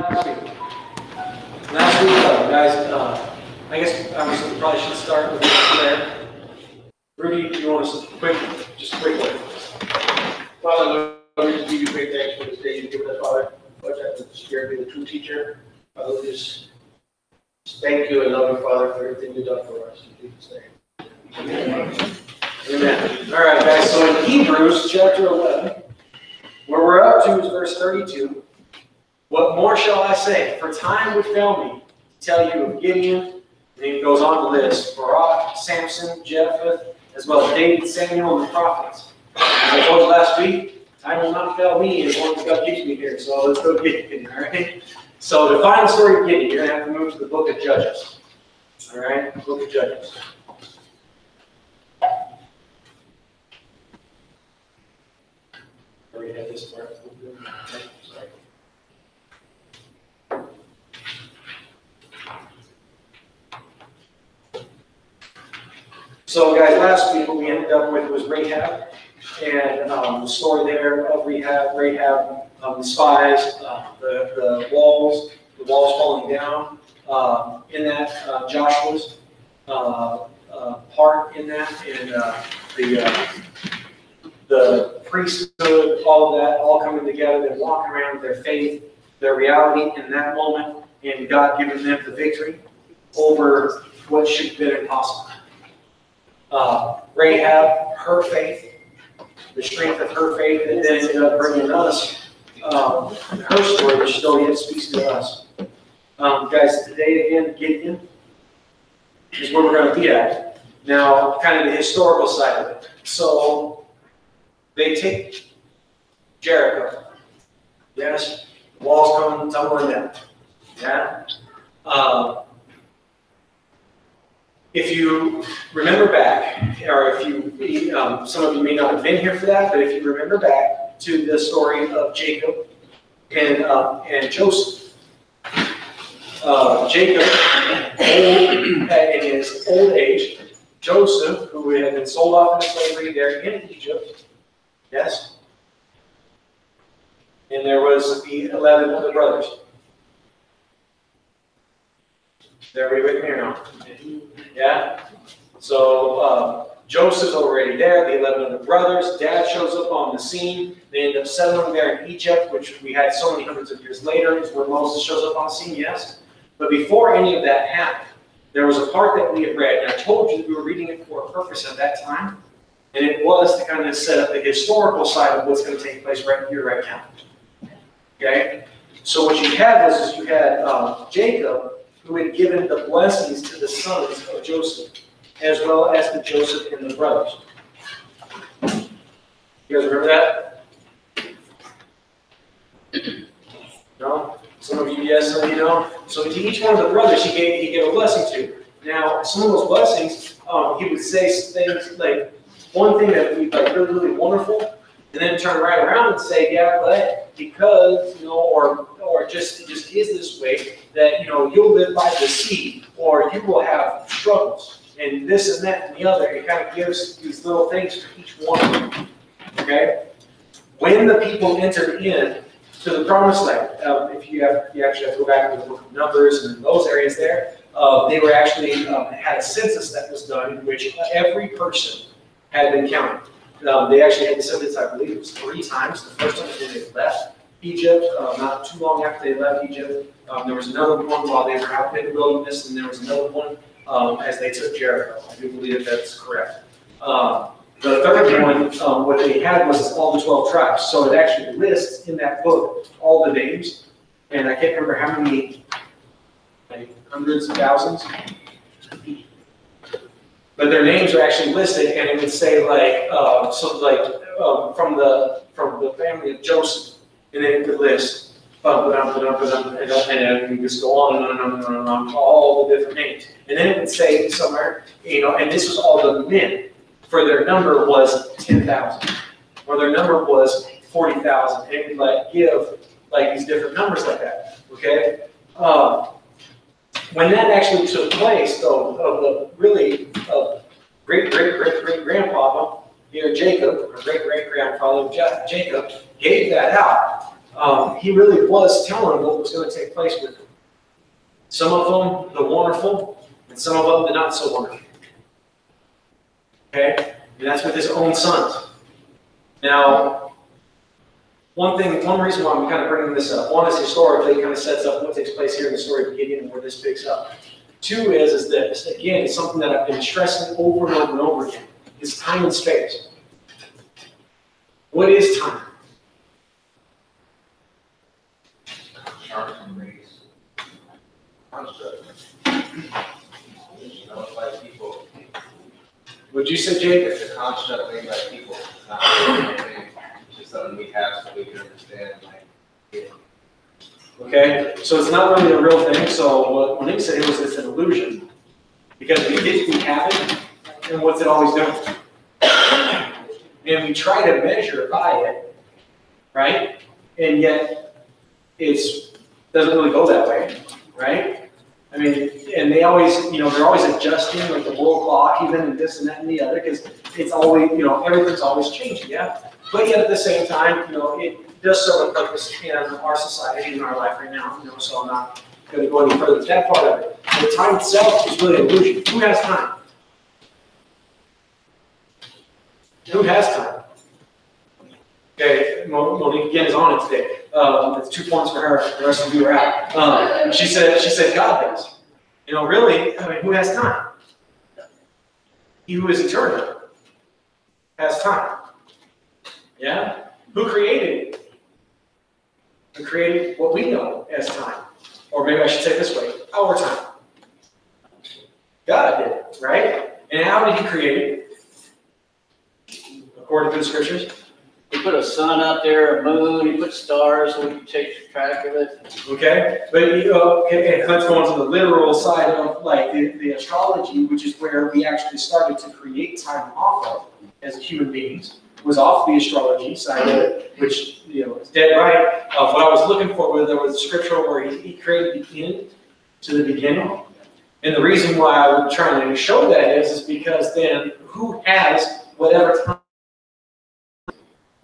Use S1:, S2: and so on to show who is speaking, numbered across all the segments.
S1: Last week, guys, I guess I probably should start with prayer. Rudy, do you want to just quickly?
S2: Father, Lord, we just give you great thanks for this day you've given us, Father. Lord, that the Spirit be the true teacher. Father, we just thank you and love you, Father, for everything you've done for us. In Jesus' name.
S1: Amen. Amen. All right, guys, so in Hebrews chapter 11, where we're up to is verse 32. What more shall I say? For time would fail me to tell you of Gideon. And then he goes on to list Barak, Samson, Jephthah, as well as David, Samuel, and the prophets. As I told you last week, time will not fail me as long as God keeps me here. So let's go get Gideon, all right? So to find the story of Gideon, you're going to have to move to the book of Judges. All right? Book of Judges. Already had this part. Okay, sorry. So, guys, last week what we ended up with was Rahab, and the story there of Rahab, the spies, the walls falling down. In that, Joshua's part in that, and the priesthood, all of that, all coming together, then walking around with their faith, their reality in that moment, and God giving them the victory over what should have been impossible. Rahab, her faith, the strength of her faith, and then ended up bringing us her story, which still yet speaks to us. Guys, today again, Gideon is where we're going to be at. Now, kind of the historical side of it. So, they take Jericho. Yes, the walls come tumbling down. Yeah. If you remember back, or if you, some of you may not have been here for that, but if you remember back to the story of Jacob and Joseph. Jacob, in his old age, Joseph, who had been sold off into slavery there in Egypt, yes, and there was the 11 other brothers. Is everybody with me or no? Yeah? So, Joseph's already there, the 11 other brothers. Dad shows up on the scene. They end up settling there in Egypt, which we had so many hundreds of years later, is where Moses shows up on the scene, yes? But before any of that happened, there was a part that we had read, and I told you we were reading it for a purpose at that time, and it was to kind of set up the historical side of what's going to take place right here, right now. Okay? So what you had was you had Jacob, who had given the blessings to the sons of Joseph, as well as to Joseph and the brothers. You guys remember that? No? Some of you, yes, some of you don't. So to each one of the brothers, he gave a blessing to. Now, some of those blessings, he would say things like, one thing that would be like really, really wonderful, and then turn right around and say, yeah, but because, or just is this way, that, you'll live by the sea, or you will have struggles, and this and that and the other. It kind of gives these little things for each one of them. Okay? When the people entered in to the promised land, if you actually have to go back to the book of Numbers and those areas there, they were actually had a census that was done in which every person had been counted. They actually had the census, I believe it was 3 times. The first time was when they left Egypt, not too long after they left Egypt. There was another one while they were out in the wilderness, and there was another one as they took Jericho. I do believe that's correct. The third one, what they had was all the 12 tribes. So it actually lists in that book all the names, and I can't remember how many, like hundreds of thousands. But their names are actually listed, and it would say like from the family of Joseph, and then it would list and you just go on and on and on and on, all the different names, and then it would say somewhere, and this was all the men. For their number was 10,000, or their number was 40,000, and it would give these different numbers like that. Okay. When that actually took place, though, of great-great-great-great-grandpapa, Jacob, or great-great-grandfather Jacob, gave that out. he really was telling what was going to take place with them. Some of them, the wonderful, and some of them, the not so wonderful. Okay? And that's with his own sons. Now, one reason why I'm kind of bringing this up, one is historically, it kind of sets up what takes place here in the story of Gideon and where this picks up. Two is this, again, it's something that I've been stressing over and over and over again, is time and space. What is time? Would you say, Jake?
S3: It's a construct made by people. It's not really anything. It's just something we have so we can understand.
S1: Okay, so it's not really a real thing. So when Nick said it's an illusion, because we physically have it, and what's it always doing? And we try to measure by it, right? And yet it doesn't really go that way, right? I mean, and they always, they're always adjusting, like the world clock, even, and this and that and the other, because it's always, everything's always changing, yeah? But yet at the same time, it does serve a purpose in our society, in our life right now, so I'm not going to go any further with that part of it. But time itself is really an illusion. Who has time? Who has time? Okay, Monique again is on it today. It's 2 points for her. The rest of you are out. She said God does. Really, I mean, who has time? He who is eternal has time. Yeah? Who created it? Who created what we know as time? Or maybe I should say it this way, our time. God did it, right? And how did he create it? According to the scriptures?
S4: He put a sun out there, a moon, he put stars so we can take track of it.
S1: Okay, but okay, let's go on to the literal side of like the astrology, which is where we actually started to create time off of as human beings, was off the astrology side of it, which is dead right. What I was looking for, there was a scripture where he created the end to the beginning. And the reason why I'm trying to show that is because then who has whatever time?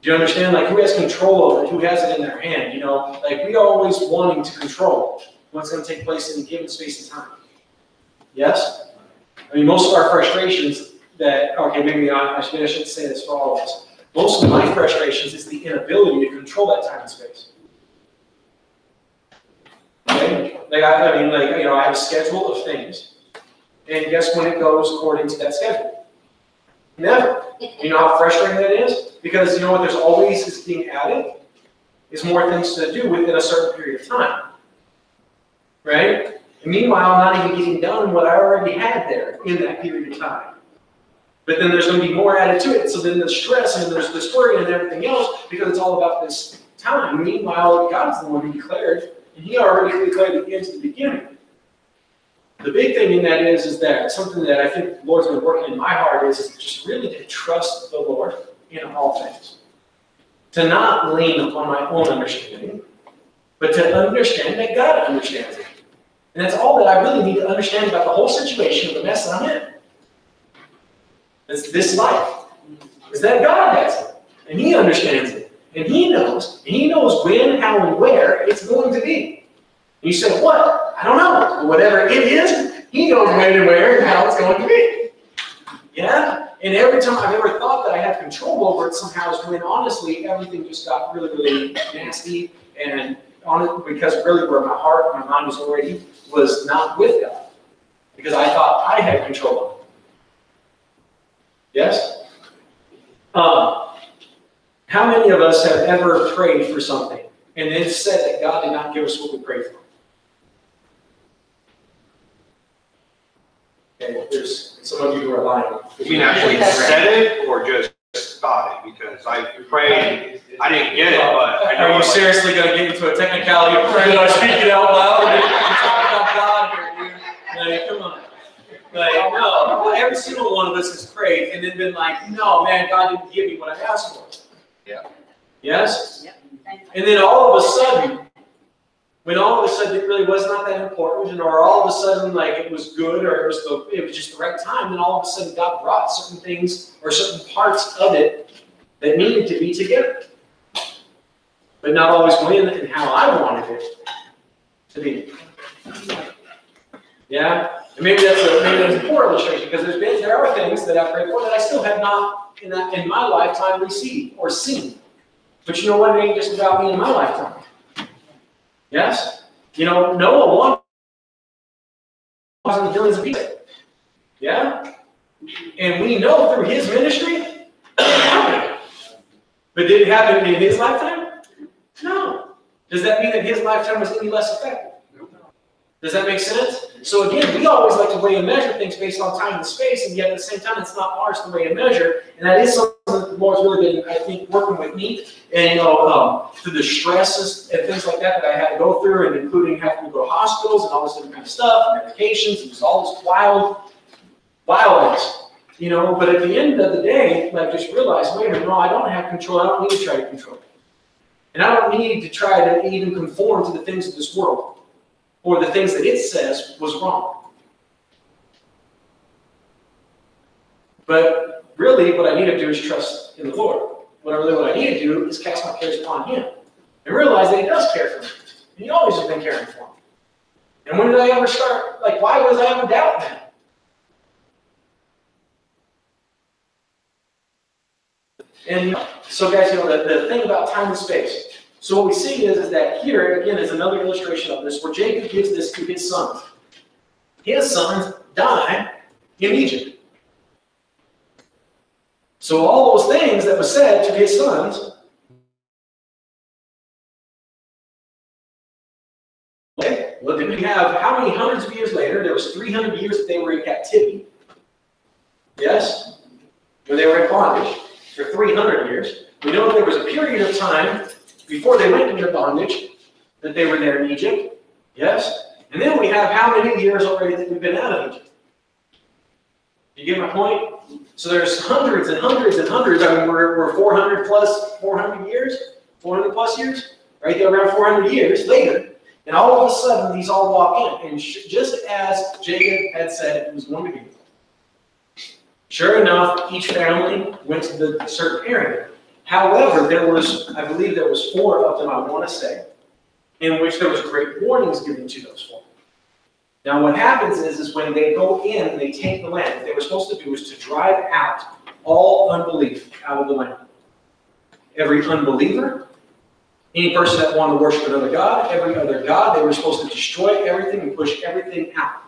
S1: Do you understand? Like, who has control of it? Who has it in their hand? Like, we are always wanting to control what's going to take place in a given space and time. Yes? I mean, most of our frustrations maybe I shouldn't say this for all of us. Most of my frustrations is the inability to control that time and space. Okay? I have a schedule of things. And guess when it goes according to that schedule? Never. You know how frustrating that is? Because what there's always is being added is more things to do within a certain period of time. Right? And meanwhile, I'm not even getting done what I already had there in that period of time. But then there's going to be more added to it. So then there's stress and there's this worry and everything else because it's all about this time. Meanwhile, God's the one who declared, and he already declared the end to the beginning. The big thing in that is that something that I think the Lord's been working in my heart is just really to trust the Lord in all things. To not lean upon my own understanding, but to understand that God understands it. And that's all that I really need to understand about the whole situation of the mess that I'm in. It's this life. Is that God has it. And he understands it. And he knows. And he knows when, how, and where it's going to be. And you say, what? I don't know. But whatever it is, he knows when and where and how it's going to be. Yeah? And every time I've ever thought that I had control over it somehow is when honestly everything just got really, really nasty and on it because really where my heart and my mind was not with God. Because I thought I had control of it. Yes? How many of us have ever prayed for something and then said that God did not give us what we prayed for? Okay, there's some of you who are lying.
S5: You mean actually said it or just thought it? Because I prayed, I didn't get it, but I know.
S1: Are you seriously going to get into a technicality of praying or speaking out loud? We're talking about God here, dude. Like, come on. Like, no, every single one of us has prayed and then been like, no, man, God didn't give me what I asked for.
S5: Yeah.
S1: Yes? Yeah. And then all of a sudden, when all of a sudden it really was not that important, or all of a sudden like it was good, or it was just the right time, then all of a sudden God brought certain things or certain parts of it that needed to be together. but not always when and how I wanted it to be. Yeah? And maybe that's a poor illustration, because there are things that I prayed for that I still have not in my lifetime received or seen. But you know what? It ain't just about me in my lifetime. Yes? You know, Noah was in billions of people. Yeah? And we know through his ministry, it happened. But did it happen in his lifetime? No. Does that mean that his lifetime was any less effective? Does that make sense? So again, we always like to weigh and measure things based on time and space, and yet at the same time, it's not ours to weigh and measure. And that is something that the Lord's really been, I think, working with me. And through the stresses and things like that I had to go through, and including having to go to hospitals and all this different kind of stuff, and medications, and just all this wildness. But at the end of the day, I just realized, wait a minute, no, I don't have control. I don't need to try to control it. And I don't need to try to even conform to the things of this world, or the things that it says was wrong. But really, what I need to do is trust in the Lord. What I need to do is cast my cares upon Him, and realize that He does care for me. And He always has been caring for me. And when did I ever start, why was I ever doubting that? And so guys, the thing about time and space. So what we see is that here, again, is another illustration of this, where Jacob gives this to his sons. His sons die in Egypt. So all those things that were said to his sons, okay, well, then we have how many hundreds of years later? There was 300 years that they were in captivity. Yes? Where they were in bondage for 300 years. We know that there was a period of time before they went into bondage that they were there in Egypt. Yes? And then we have how many years already that we've been out of Egypt? You get my point? So there's hundreds and hundreds and hundreds. I mean, we're 400 years, right there, around 400 years later. And all of a sudden, these all walk in. And just as Jacob had said it was going to be, sure enough, each family went to the certain area. However, I believe there was 4 of them, I want to say, in which there was great warnings given to those 4. Now, what happens is when they go in and they take the land, what they were supposed to do is to drive out all unbelief out of the land. Every unbeliever, any person that wanted to worship another god, every other god, they were supposed to destroy everything and push everything out.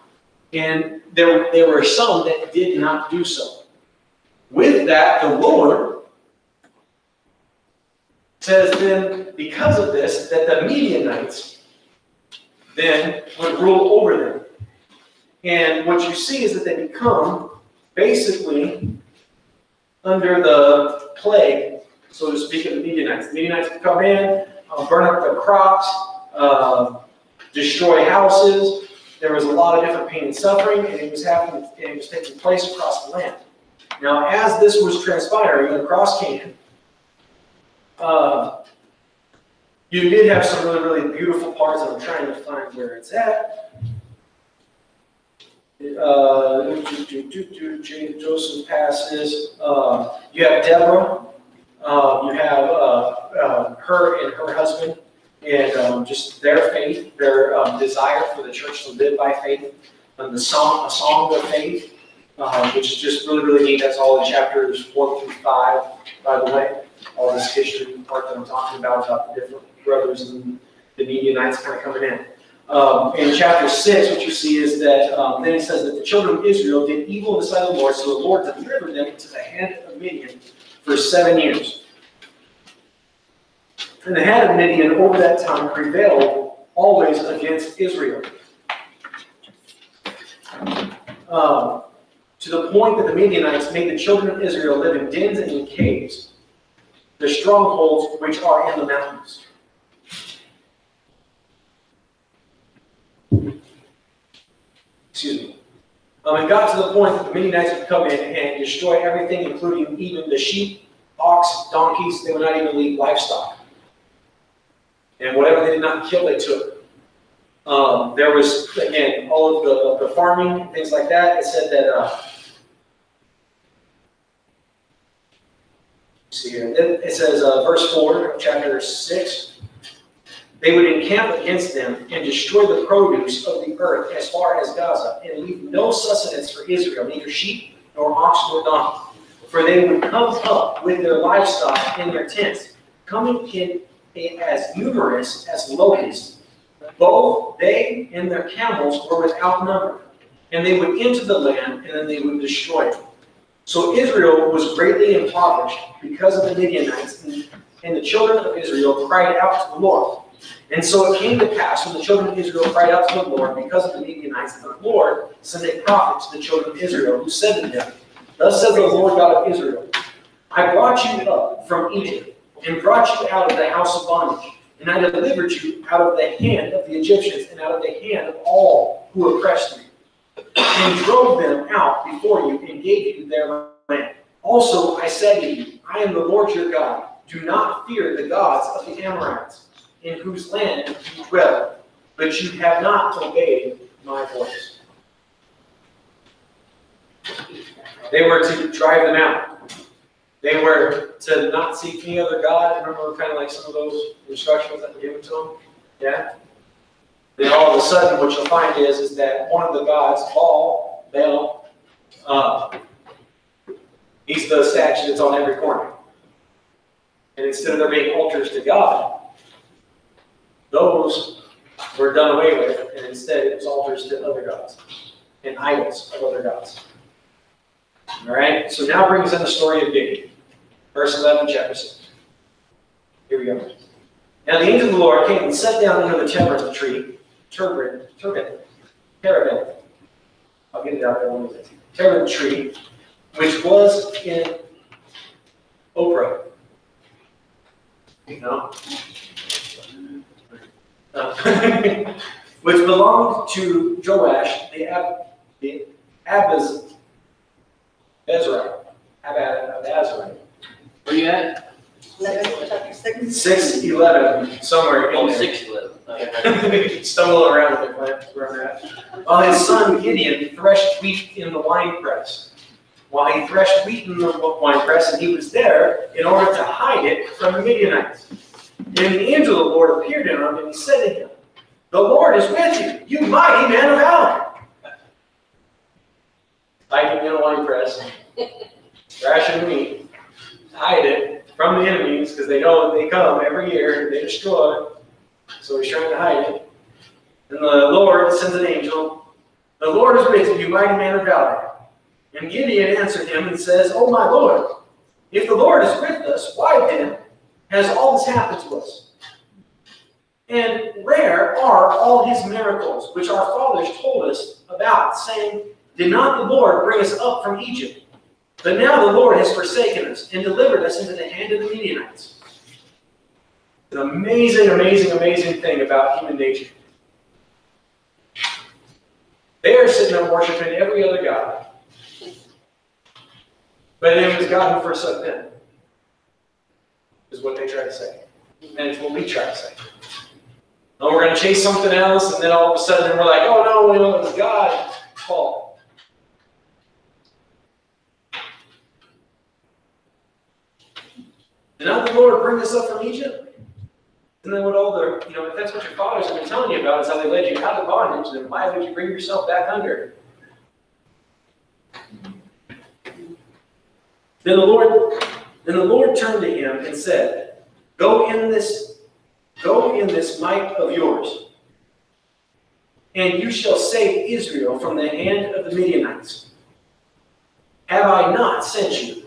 S1: And there were some that did not do so. With that, the Lord says then, because of this, that the Midianites then would rule over them. And what you see is that they become basically under the plague, so to speak, of the Midianites. The Midianites would come in, burn up their crops, destroy houses. There was a lot of different pain and suffering, and it was happening, and it was taking place across the land. Now, as this was transpiring across Canaan, you did have some really, really beautiful parts, and I'm trying to find where it's at. Joseph passes. You have Deborah. You have her and her husband, and just their faith, their desire for the church to live by faith, and a song of faith, which is just really, really neat. That's all in chapters 1 through 5, by the way. All this history part that I'm talking about the different brothers and the Midianites kind of coming in. In chapter 6, what you see is that then it says that the children of Israel did evil in the sight of the Lord, so the Lord delivered them into the hand of Midian for 7 years. And the hand of Midian over that time prevailed always against Israel. To the point that the Midianites made the children of Israel live in dens and in caves, the strongholds which are in the mountains. Excuse me. It got to the point that the Midianites would come in and destroy everything, including even the sheep, ox, donkeys. They would not even leave livestock. And whatever they did not kill, they took. There was, again, all of the farming, things like that. It said that, see here, it says, verse 4 of chapter 6, They would encamp against them and destroy the produce of the earth as far as Gaza, and leave no sustenance for Israel, neither sheep nor ox nor donkey. For they would come up with their livestock in their tents, coming in as numerous as locusts. Both they and their camels were without number, and they would enter the land, and then they would destroy it. So Israel was greatly impoverished because of the Midianites, and the children of Israel cried out to the Lord. And so it came to pass when the children of Israel cried out to the Lord because of the Midianites, that the Lord sent a prophet to the children of Israel, who said to them, Thus says the Lord God of Israel, I brought you up from Egypt, and brought you out of the house of bondage, and I delivered you out of the hand of the Egyptians, and out of the hand of all who oppressed you, and drove them out before you, and gave you their land. Also I said to you, I am the Lord your God. Do not fear the gods of the Amorites, in whose land you dwell, but you have not obeyed my voice. They were to drive them out. They were to not seek any other God. Remember kind of like some of those instructions that were given to them? Yeah? Then all of a sudden what you'll find is that one of the gods, Baal, he's the statue that's on every corner. And instead of there being altars to God, those were done away with, and instead it was altars to other gods and idols of other gods. All right, so now brings in the story of Gideon, verse 11, chapter 6. Here we go. Now the angel of the Lord came and sat down under the terebinth tree, terebinth. I'll get it out there one minute. Terebinth tree, which was in Oprah. No. Which belonged to Joash the Abazarite.
S4: Where you at?
S1: 6:11, somewhere
S4: Oh,
S1: in there.
S4: 6:11.
S1: Stumbling around with it, where I'm at. While his son Gideon threshed wheat in the winepress. While he threshed wheat in the winepress, and he was there in order to hide it from the Midianites. And the angel of the Lord appeared to him, and he said to him, The Lord is with you, you mighty man of valor. Hiding in a winepress, thrashing wheat, hide it from the enemies, because they know that they come every year and they destroy. So he's trying to hide it. And the Lord sends an angel. The Lord is with you, mighty man of valor. And Gideon answered him and says, Oh my Lord, if the Lord is with us, why then has all this happened to us? And where are all his miracles, which our fathers told us about, saying, Did not the Lord bring us up from Egypt? But now the Lord has forsaken us and delivered us into the hand of the Midianites. An amazing, amazing, amazing thing about human nature. They are sitting there worshiping every other god. But it was God who first set them, is what they try to say. And it's what we try to say. Oh, we're going to chase something else, and then all of a sudden we're like, oh no, it was God's fault. Did not the Lord bring us up from Egypt? And then what all the, if that's what your fathers have been telling you about, is how they led you out of bondage, then why would you bring yourself back under? Then the Lord turned to him and said, Go in this might of yours, and you shall save Israel from the hand of the Midianites. Have I not sent you?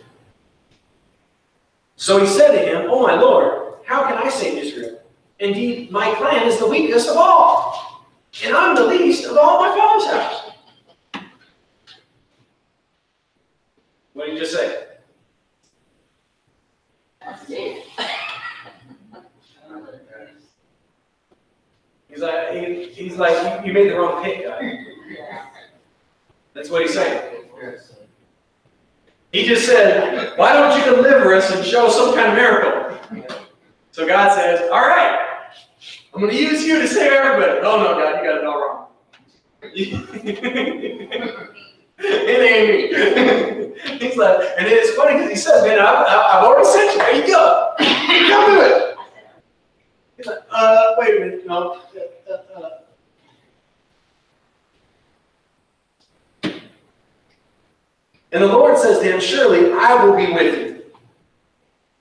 S1: So he said to him, Oh my Lord, how can I save Israel? Indeed, my clan is the weakest of all, and I'm the least of all my father's house. What did you just say? He's like, you made the wrong pick, guy. That's what he's saying. He just said, why don't you deliver us and show some kind of miracle? So God says, all right, I'm going to use you to save everybody. Oh no, God, you got it all wrong. It ain't me. He's like, and it's funny because he says, man, I've already sent you. There you go. Come do it. He's like, wait a minute.
S2: no,
S1: And the Lord says to him, surely I will be with you,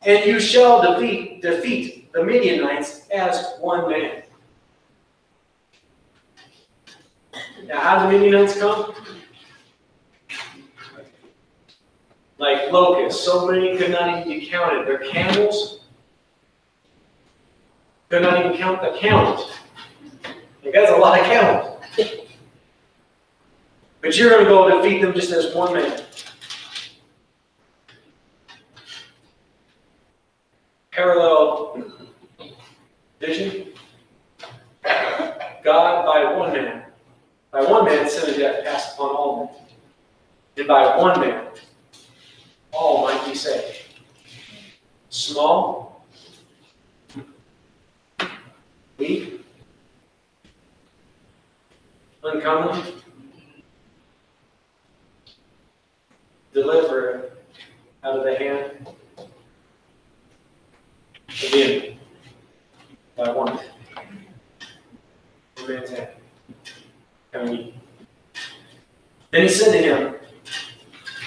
S1: and you shall defeat the Midianites as one man. Now, how did the Midianites come? Like locusts. So many could not even be counted. Their camels could not even count the camels. Like, that's a lot of camels. But you're going to go defeat them just as one man. Parallel vision. God by one man, sin and death passed upon all men. And by one man, all might be saved. Small, weak, uncomely, delivered out of the hand of the enemy by one man. One man's hand. Then he said to him,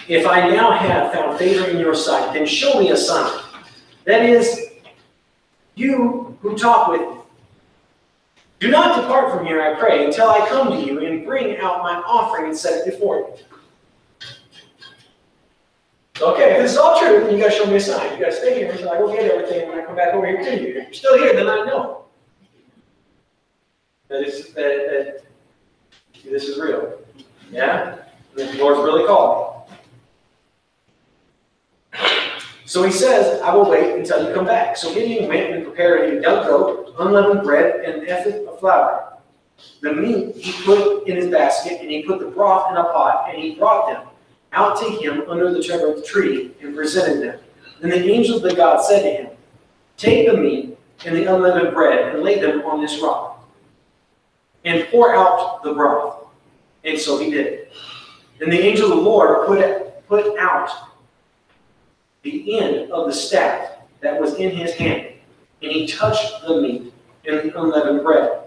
S1: if I now have found favor in your sight, then show me a sign. That is, you who talk with me. Do not depart from here, I pray, until I come to you and bring out my offering and set it before you. Okay, if this is all true, then you guys show me a sign. You guys stay here until I go get everything and when I come back over here to you. If you're still here, then I know that this is real. Yeah? And the Lord's really called me. So he says, I will wait until you come back. So Gideon went and prepared a young goat, unleavened bread, and an ephah of flour. The meat he put in his basket, and he put the broth in a pot, and he brought them out to him under the terebinth tree and presented them. Then the angel of the God said to him, take the meat and the unleavened bread and lay them on this rock, and pour out the broth. And so he did. Then the angel of the Lord put out the end of the staff that was in his hand, and he touched the meat and the unleavened bread.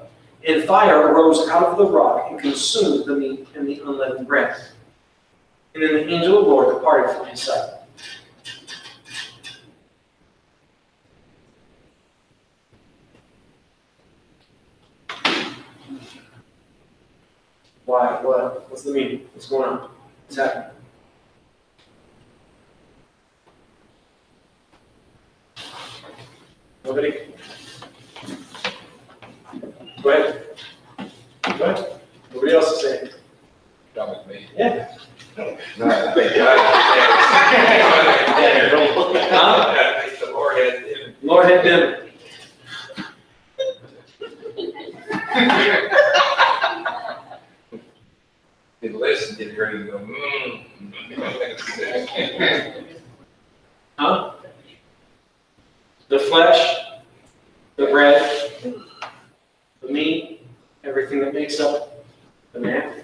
S1: And fire arose out of the rock and consumed the meat and the unleavened bread. And then the angel of the Lord departed from his sight. Why? What? What's the meaning? What's going on? What's happening? Nobody? Go ahead. Go ahead. Nobody else is saying.
S3: Done with me.
S1: Yeah.
S3: The
S1: Lord had dinner.
S3: Didn't listen, didn't hear you go,
S1: Huh? The flesh, the bread, the meat, everything that makes up the man.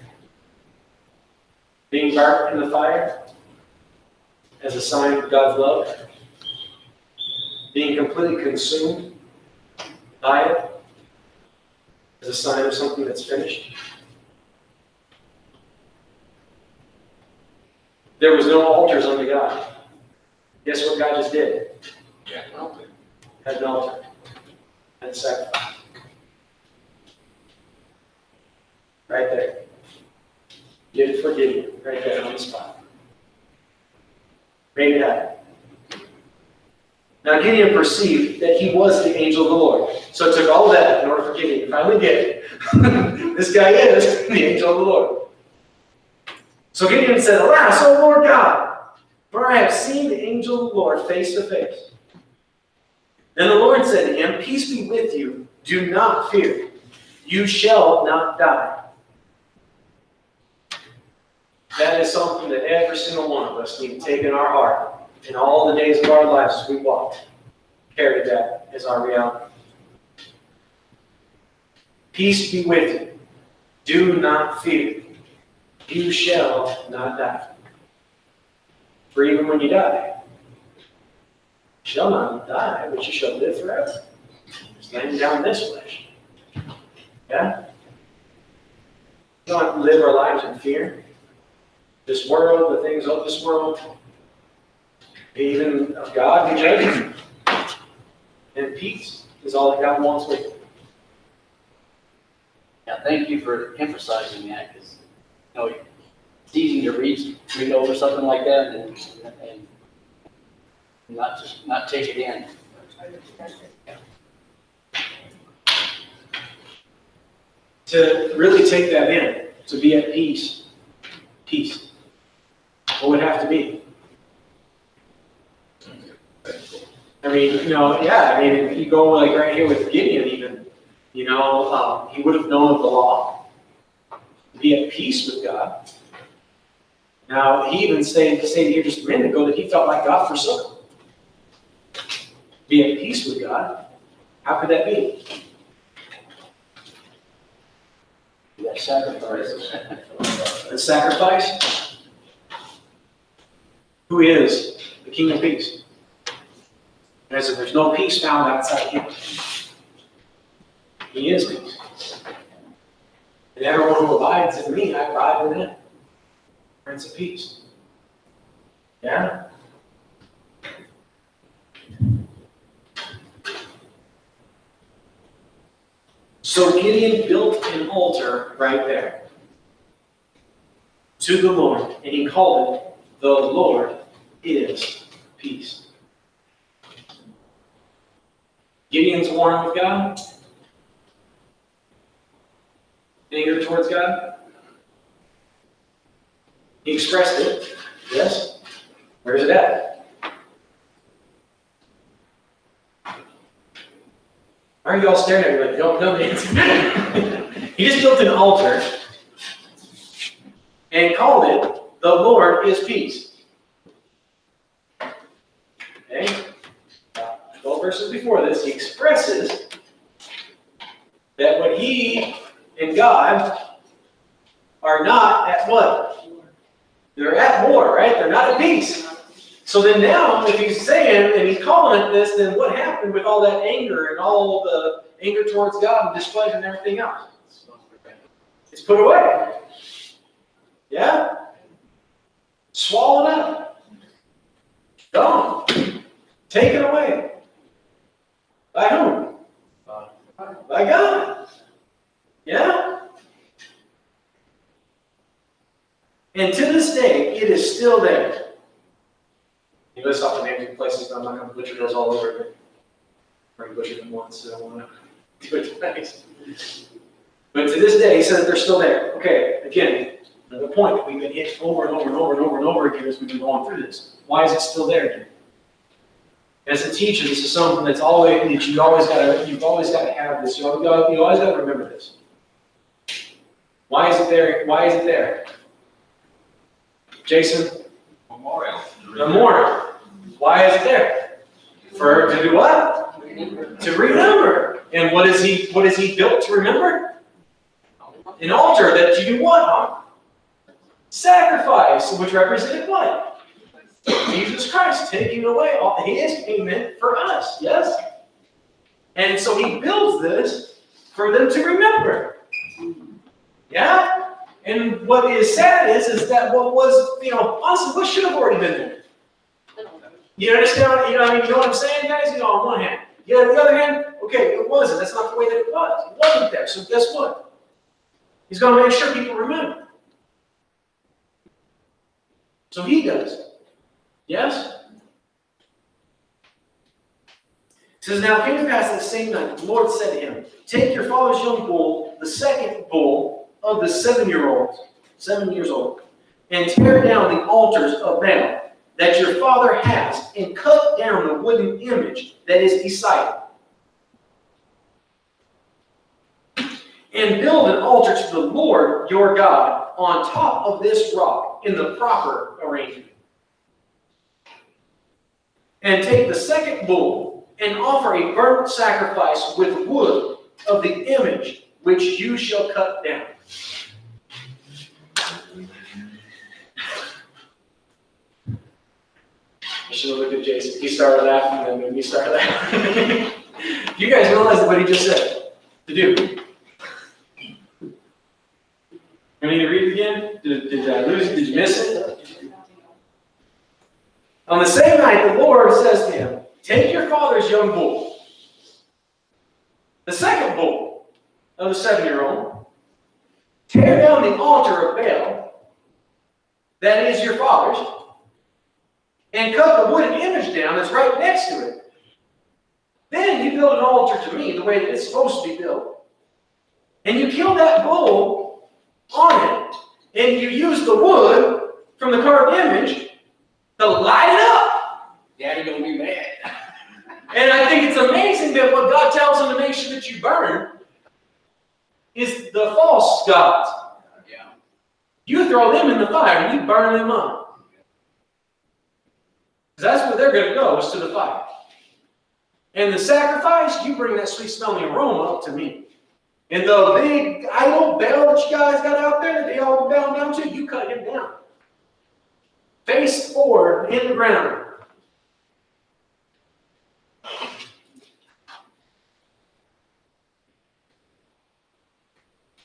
S1: Being burnt in the fire as a sign of God's love. Being completely consumed by it as a sign of something that's finished. There was no altars unto God. Guess what God just did?
S3: yeah, well,
S1: Had an altar. Had a sacrifice. Right there. Did it for Gideon. Right there on the spot. Made it happen. Now Gideon perceived that he was the angel of the Lord. So it took all that in order for Gideon to finally get it. This guy is the angel of the Lord. So Gideon said, alas, O Lord God, for I have seen the angel of the Lord face to face. Then the Lord said to him, peace be with you. Do not fear. You shall not die. That is something that every single one of us need to take in our heart in all the days of our lives as we walk. Carry that as our reality. Peace be with you. Do not fear. You shall not die. For even when you die, you shall not die, but you shall live forever. Just laying down this flesh. Yeah? We don't live our lives in fear. This world, the things of this world, even of God, we judge. And peace is all that God wants with you.
S4: Yeah, thank you for emphasizing that, because, you know, it's easy to read over something like that and not take it in.
S1: To really take that in, to be at peace, what would have to be? I mean, if you go like right here with Gideon even, he would have known of the law, to be at peace with God. Now, he even stated here just a minute ago that he felt like God forsook him. Be at peace with God. How could that be?
S4: That sacrifice.
S1: The sacrifice? Who is the King of Peace? And I said, there's no peace found outside him. He is peace. And everyone who abides in me, I abide in him. Prince of Peace. Yeah? So Gideon built an altar right there to the Lord, and he called it, "The Lord is Peace." Gideon's warring with God. Anger towards God. He expressed it. Yes? Where is it at? Why are you all staring at me like you don't know the answer? He just built an altar and called it, "The Lord is Peace." Okay? 12 verses before this, he expresses that when he and God are not at what? They're at war, right? They're not at peace. So then now, if he's saying, and he's calling it this, then what happened with all that anger and all the anger towards God and displeasure and everything else? It's put away. Yeah? Swallowed up. Gone. Taken away. By whom? By God. Yeah? And to this day, it is still there. You list off the names of places, but I'm not going to butcher those all over again. I already butchered them once, so I don't want to do it twice. But to this day, he says they're still there. Okay, again, the point that we've been hit over and over and over and over and over again as we've been going through this. Why is it still there again? As a teacher, this is something that's always that you've always got to have this. You always got to remember this. Why is it there? Why is it there? Jason?
S3: Memorial.
S1: Memorial. Why is it there? To do what? To remember. And what is he built to remember? An altar that you do what on? Sacrifice, which represented what? Jesus Christ taking away all his payment for us, yes? And so he builds this for them to remember. Yeah? And what is sad is that what was, honestly, what should have already been there? You understand? You know what I'm saying, guys? On one hand. On the other hand, okay, it wasn't. That's not the way that it was. It wasn't there. So guess what? He's going to make sure people remember. So he does. Yes? It says, "Now it came to pass that same night, the Lord said to him, Take your father's young bull, the second bull of the 7 years old, and tear down the altars of Baal that your father has, and cut down the wooden image that is beside it. And build an altar to the Lord your God on top of this rock in the proper arrangement. And take the second bull and offer a burnt sacrifice with wood of the image which you shall cut down." I should have looked at Jason. He started laughing, and then we started laughing. You guys realize what he just said to do. me to read it again? Did I lose it? Did you miss it? On the same night, the Lord says to him, take your father's young bull, the second bull of the 7-year-old, tear down the altar of Baal, that is your father's, and cut the wooden image down that's right next to it. Then you build an altar to me the way that it's supposed to be built. And you kill that bull on it. And you use the wood from the carved image to light it up.
S4: Daddy gonna be mad.
S1: And I think it's amazing that what God tells him to make sure that you burn is the false gods.
S4: Yeah.
S1: You throw them in the fire and you burn them up. Because that's where they're going to go, is to the fire. And the sacrifice, you bring that sweet smelling aroma up to me. And the big idol Baal that you guys got out there that they all bow down to, you cut him down. Face forward in the ground.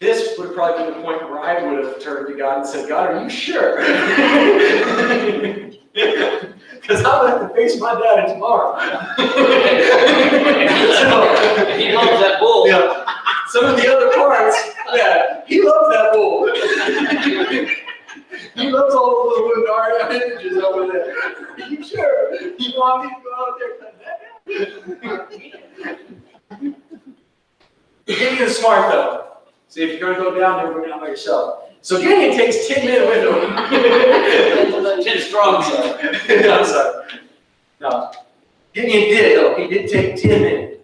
S1: This would have probably been the point where I would have turned to God and said, God, are you sure? Because I would have to face my daddy tomorrow.
S4: He loves that bull.
S1: Yeah. Some of the other parts, yeah, he loves that bull. He loves all the little dark images over there. Are you sure? You want me to go out there and cut that down? Gideon's smart though. See, if you're going to go down there, go down by yourself. So Gideon takes 10 men with him.
S4: 10 strong, sir.
S1: I'm sorry. No. Gideon did, though. He did take 10 men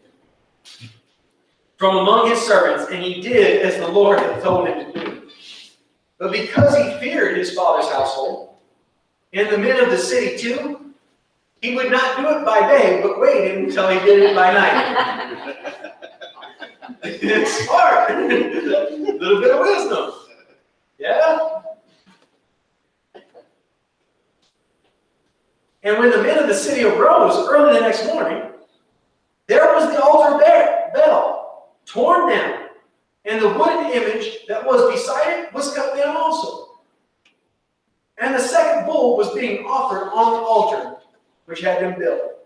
S1: from among his servants, and he did as the Lord had told him to do. But because he feared his father's household, and the men of the city too, he would not do it by day, but waited until he did it by night. It's smart. A little bit of wisdom. Yeah? And when the men of the city arose early the next morning, there was the altar of Baal, torn down, and the wooden image that was beside it was cut down also. And the second bull was being offered on the altar, which had been built.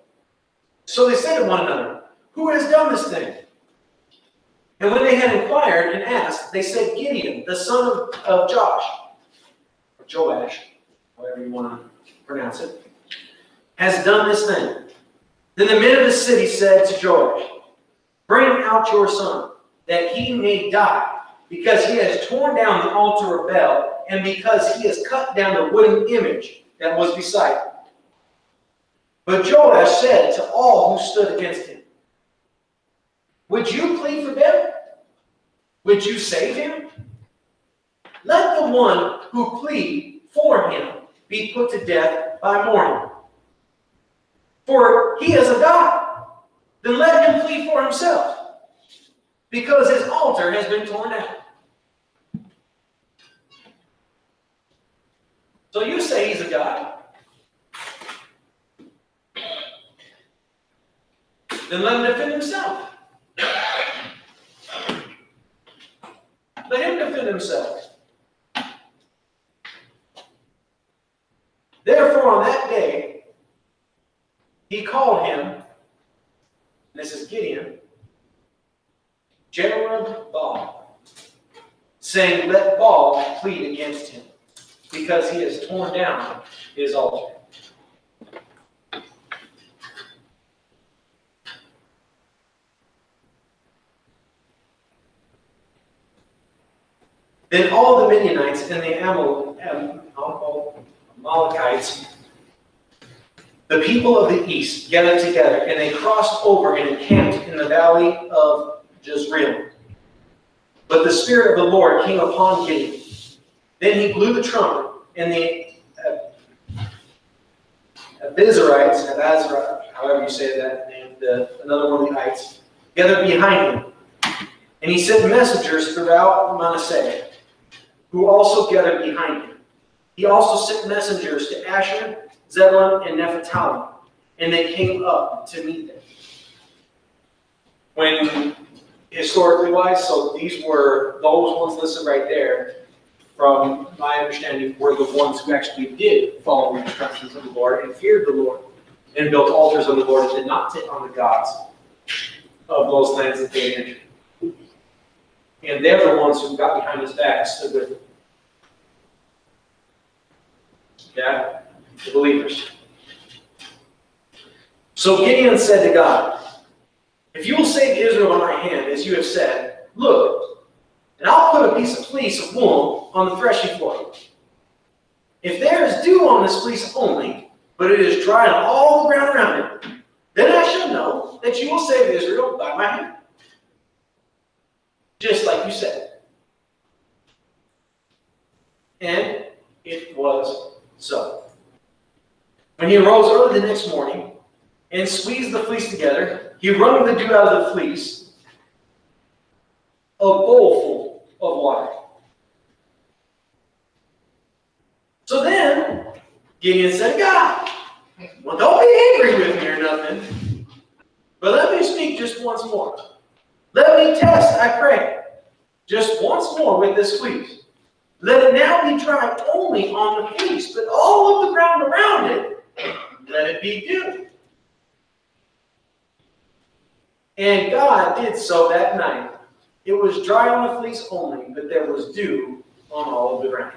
S1: So they said to one another, who has done this thing? And when they had inquired and asked, they said, Gideon, the son of Joash, or Joash, however you want to pronounce it, has done this thing. Then the men of the city said to Joash, bring out your son, that he may die, because he has torn down the altar of Baal, and because he has cut down the wooden image that was beside it. But Joash said to all who stood against him, would you plead for them? Would you save him? Let the one who plead for him be put to death by morning. For he is a god. Then let him plead for himself, because his altar has been torn down. So you say he's a god. Then let him defend himself. Let him defend himself. Therefore, on that day, he called him, and this is Gideon, Jerub-Baal, saying, let Baal plead against him, because he has torn down his altar. Then all the Midianites and the Amalekites, the people of the east, gathered together, and they crossed over and encamped in the valley of Jezreel. But the Spirit of the Lord came upon Gideon. Then he blew the trumpet, and the Abizarites, however you say that name, another one of the ites, gathered behind him. And he sent messengers throughout Manasseh, who also gathered behind him. He also sent messengers to Asher, Zebulun, and Naphtali, and they came up to meet them. When historically wise, so these were those ones listed right there, from my understanding, were the ones who actually did follow the instructions of the Lord and feared the Lord and built altars of the Lord and did not take on the gods of those lands that they entered. And they're the ones who got behind his back and stood with him. Yeah, the believers. So Gideon said to God, if you will save Israel in my hand, as you have said, look, and I'll put a piece of fleece of wool on the threshing floor. If there is dew on this fleece only, but it is dry on all the ground around it, then I shall know that you will save Israel by my hand. Just like you said. And it was so. When he arose early the next morning and squeezed the fleece together, he wrung the dew out of the fleece, a bowl full of water. So then, Gideon said, God, well, don't be angry with me or nothing, but let me speak just once more. Let me test, I pray, just once more with this fleece. Let it now be dry only on the fleece, but all of the ground around it, let it be dew. And God did so that night. It was dry on the fleece only, but there was dew on all of the ground.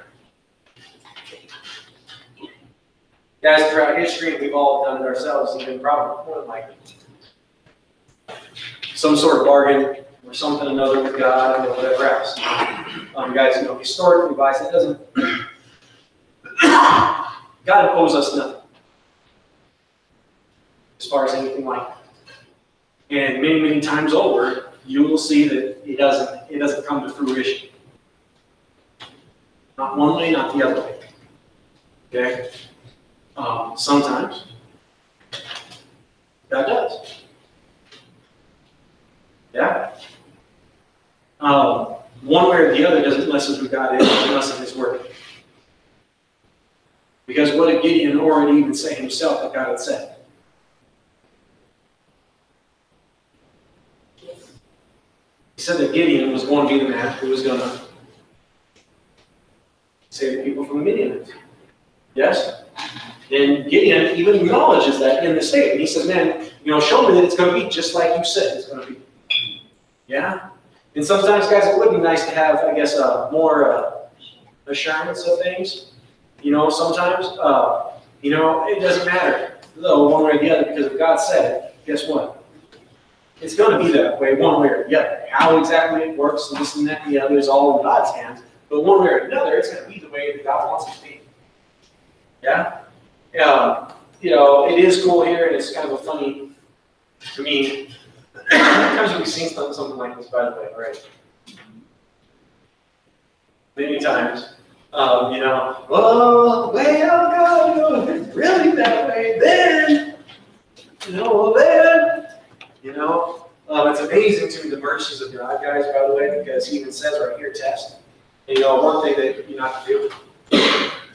S1: Guys, throughout history, we've all done it ourselves, even probably more than likely. Some sort of bargain or something or another with God or whatever else. Guys, historically wise, it doesn't. God owes us nothing as far as anything like that. And many, many times over, you will see that it doesn't come to fruition. Not one way, not the other way. Okay? Sometimes God does. Yeah? One way or the other doesn't listen to God unless in His Word. Because what did Gideon already even say himself that God had said? He said that Gideon was going to be the man who was going to save the people from the Midianites. Yes? And Gideon even acknowledges that in the statement. He says, man, show me that it's going to be just like you said it's going to be. Yeah? And sometimes, guys, it would be nice to have, I guess, more assurance of things. Sometimes, it doesn't matter, though, one way or the other, because if God said it, guess what? It's going to be that way, one way or the other. How exactly it works, and this and that and the other is all in God's hands. But one way or another, it's going to be the way that God wants it to be. Yeah? It is cool here, and it's kind of a funny, to me, sometimes we've seen something like this, by the way, right? Many times, well, the way I'll go, if it's really that way, then, it's amazing to me the mercies of God, guys, by the way, because He even says right here, test. And, one thing that you're not to do,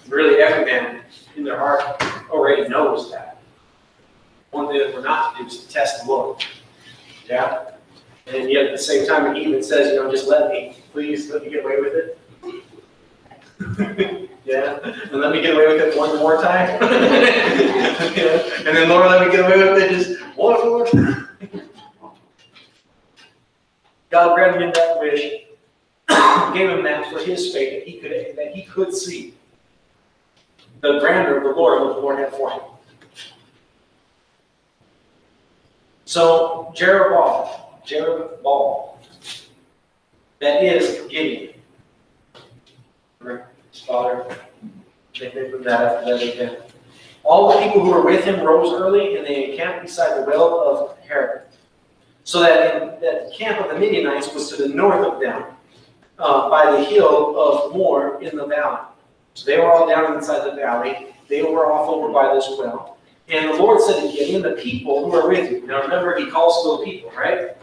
S1: really every man in their heart already knows that. One thing that we're not to do is to test the Lord. Yeah? And yet at the same time, He even says, just please let me get away with it. Yeah? And let me get away with it one more time. Yeah? And then Lord, let me get away with it just one more time. God granted him that wish, gave him that for his faith, that he could see the grandeur of the Lord, what the Lord had for him. So, Jeroboam, that is Gideon. His father, they from that after that again. All the people who were with him rose early, and they encamped beside the well of Harod. So that the camp of the Midianites was to the north of them, by the hill of Moor in the valley. So they were all down inside the valley. They were off over by this well. And the Lord said to Gideon, the people who are with you. Now remember, He calls to the people, right?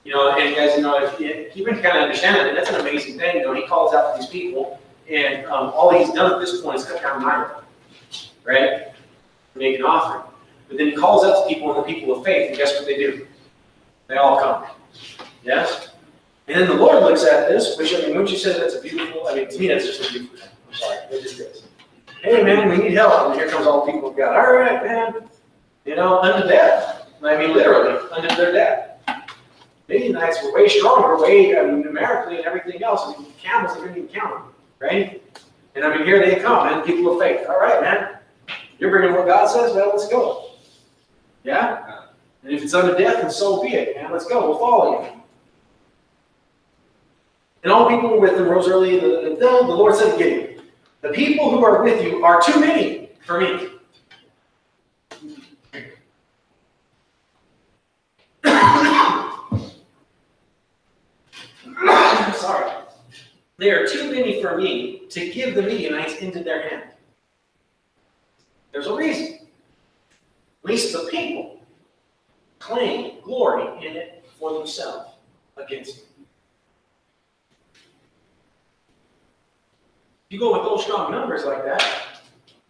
S1: And guys, if you can kind of understand that, that's an amazing thing. He calls out to these people, and all He's done at this point is cut down an idol, right? Make an offering. But then He calls out to people and the people of faith, and guess what they do? They all come. Yes? And then the Lord looks at this, which, I mean, wouldn't you say that's a beautiful, I mean, to me, that's just a beautiful thing. I'm sorry, it just is. Hey, man, we need help. And here comes all the people of God. All right, man. You know, unto death. I mean, literally, unto their death. Midianites were way stronger, way, I mean, numerically and everything else. I mean, camels, they couldn't even count them, right? And I mean, here they come, man, people of faith. All right, man. You're bringing what God says? Well, let's go. Yeah? And if it's unto death, then so be it, man. Let's go. We'll follow you. And all the people who were with them rose early in the dawn. The Lord said to Gideon, the people who are with you are too many for me. Sorry. They are too many for me to give the Midianites into their hand. There's a reason. At least the people claim glory in it for themselves against me. If you go with those strong numbers like that,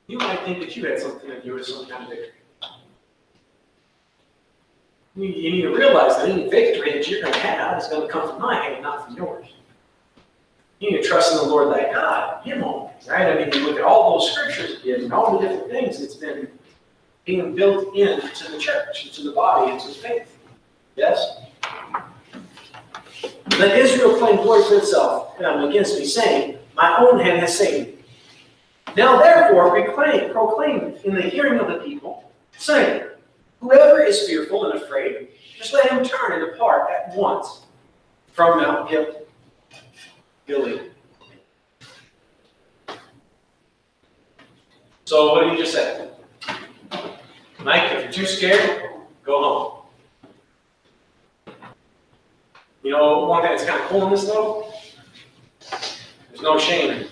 S1: you might think that you had something to do with some kind of victory. You need to realize that any victory that you're going to have is going to come from my hand, not from yours. You need to trust in the Lord thy God, Him only, right? I mean, you look at all those scriptures again and all the different things that's been being built into the church, into the body, into the faith. Yes? Let Israel claim glory for itself against me, saying, my own hand has saved me. Now therefore proclaim in the hearing of the people, saying, whoever is fearful and afraid, just let him turn and depart at once from Mount Gilead. So what did he just say? Mike, if you're too scared, go home. You know, one thing that's kind of cool in this though, there's no shame.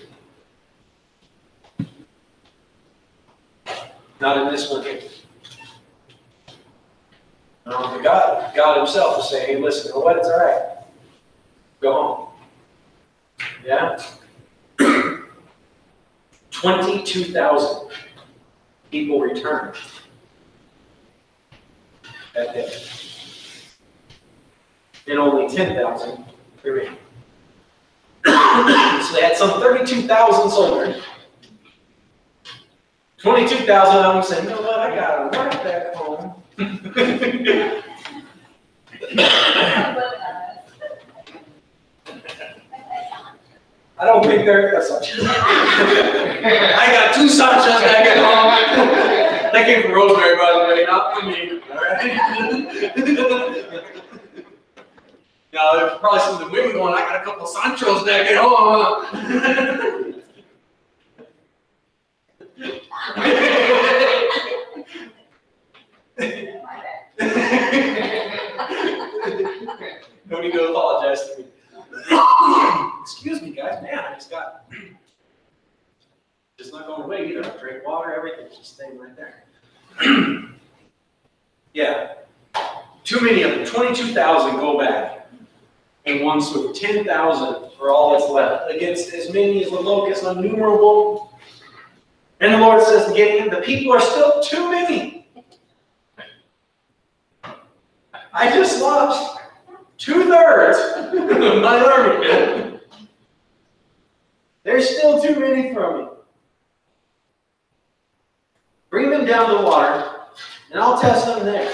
S1: Not in this one here. God Himself is saying, hey, listen, you know what? It's all right. Go home. Yeah? 22,000 people returned that day. And only 10,000 remained. So they had some 32,000 soldiers. 22,000 of them said, you know what, I got to work back home. I don't think they're such. I got 2 Sanchos back at home. That came from Rosemary, by the way, not from me. All right? Now, there's probably some of the women going, I got a couple of Sanchos back at home. No need to apologize to me. Excuse me, guys. Man, I just got. It's not going away either. I drank water, everything's just staying right there. Yeah. Too many of them. 22,000 go back. And one swoop. 10,000 for all that's left. Against as many as the locusts, innumerable. And the Lord says to Gideon, the people are still too many. I just lost 2/3 of my army. There's still too many for me. Bring them down to the water, and I'll test them there.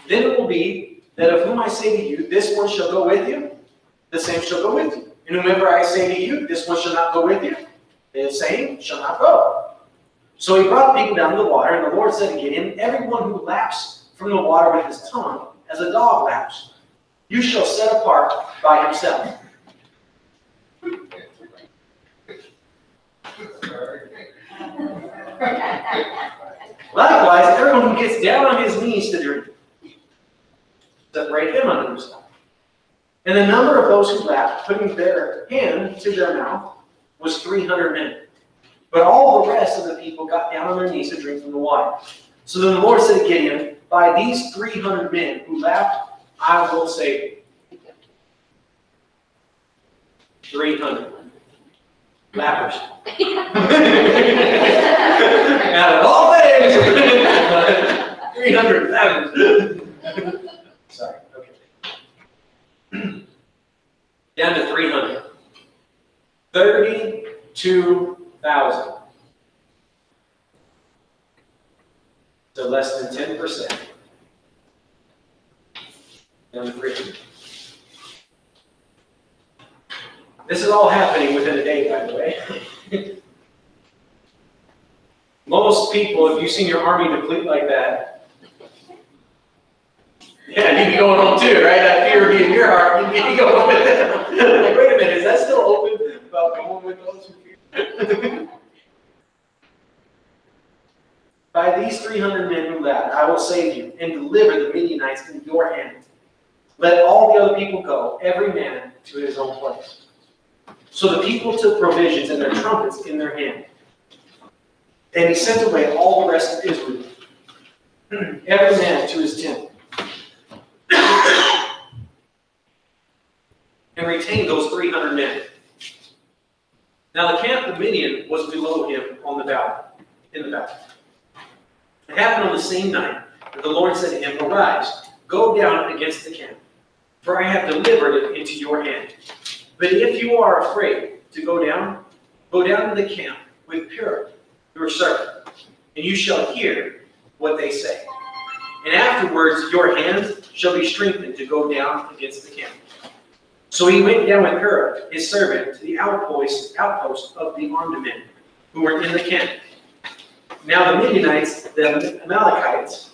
S1: Then it will be that of whom I say to you, this one shall go with you, the same shall go with you. And whomever I say to you, this one shall not go with you, the same shall not go. So he brought the people down to the water, and the Lord said to Gideon, everyone who laps from the water with his tongue, as a dog laps, you shall set apart by himself. Likewise, everyone who gets down on his knees to drink, separate him unto himself. And the number of those who lapped, putting their hand to their mouth, was 300 men. But all the rest of the people got down on their knees to drink from the water. So then the Lord said to Gideon, by these 300 men who lapped, I will save you. 300 lappers. Out of all things, 300 lappers. Sorry, okay. 2,000. So less than 10%. Unwritten. This is all happening within a day, by the way. Most people, if you've seen your army deplete like that, yeah, you'd be going home too, right? That fear would be in your heart. You'd be going with them. Like, wait a minute, is that still open about going with those who fear? By these 300 men who left, I will save you and deliver the Midianites in your hand. Let all the other people go, every man to his own place. So the people took provisions and their trumpets in their hand. And he sent away all the rest of Israel, every man to his tent, and retained those 300 men. Now the camp of Midian was below him on the valley, in the valley. It happened on the same night that the Lord said to him, Arise, go down against the camp, for I have delivered it into your hand. But if you are afraid to go down to the camp with Purah, your servant, and you shall hear what they say. And afterwards your hands shall be strengthened to go down against the camp. So he went down with Purah, his servant, to the outpost of the armed men who were in the camp. Now the Midianites, the Amalekites,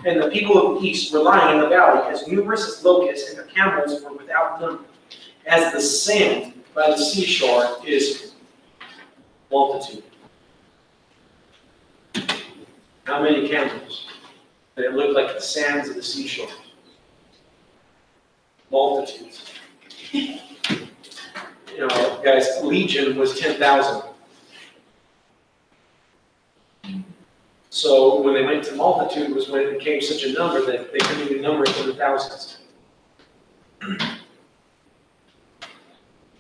S1: and the people of the east were lying in the valley as numerous as locusts, and their camels were without number, as the sand by the seashore is multitude. How many camels? That it looked like the sands of the seashore. Multitudes. You know, guys, Legion was 10,000. So when they went to multitude was when it became such a number that they couldn't even number it in the thousands.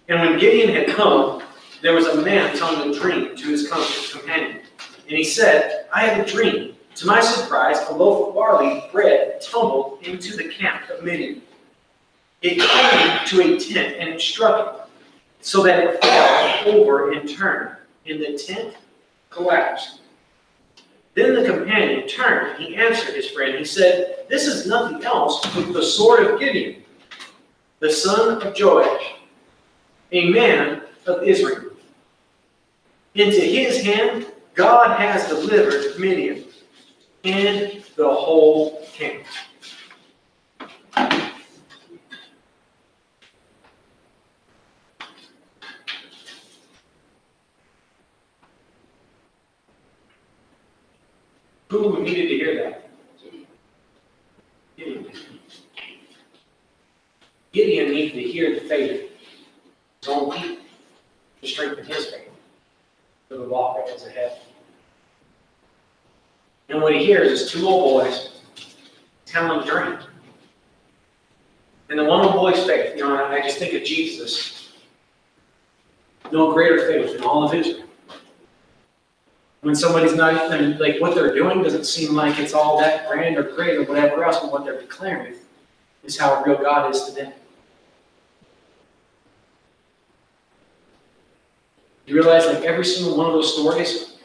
S1: And when Gideon had come, there was a man telling a dream to his companion. And he said, I have a dream. To my surprise, a loaf of barley bread tumbled into the camp of Midian. It came to a tent and it struck it, so that it fell over and turned, and the tent collapsed. Then the companion turned and he answered his friend. He said, This is nothing else but the sword of Gideon, the son of Joash, a man of Israel. Into his hand God has delivered Midian and the whole camp. Who needed to hear that? Gideon. Gideon needed to hear the faith of his own people to strengthen his faith for the walk that was ahead. And what he hears is two old boys telling a dream. And the one old boy's faith, you know, I just think of Jesus. No greater faith in all of Israel. When somebody's not even, like, what they're doing doesn't seem like it's all that grand or great or whatever else, but what they're declaring is how real God is to them. You realize, like, every single one of those stories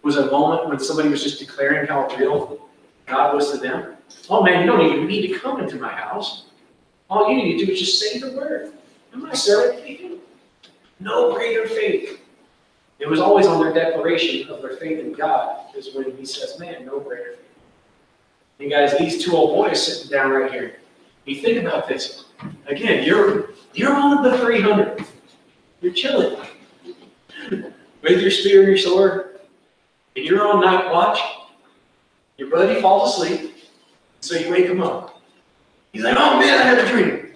S1: was a moment when somebody was just declaring how real God was to them. Oh man, you don't even need to come into my house. All you need to do is just say the word. And my servant can do. No greater faith. It was always on their declaration of their faith in God, is when he says, man, no greater faith. And guys, these two old boys sitting down right here. You think about this. Again, you're on the 300. You're chilling. With your spear and your sword. And you're on night watch. Your buddy falls asleep. So you wake him up. He's like, oh man, I had a dream.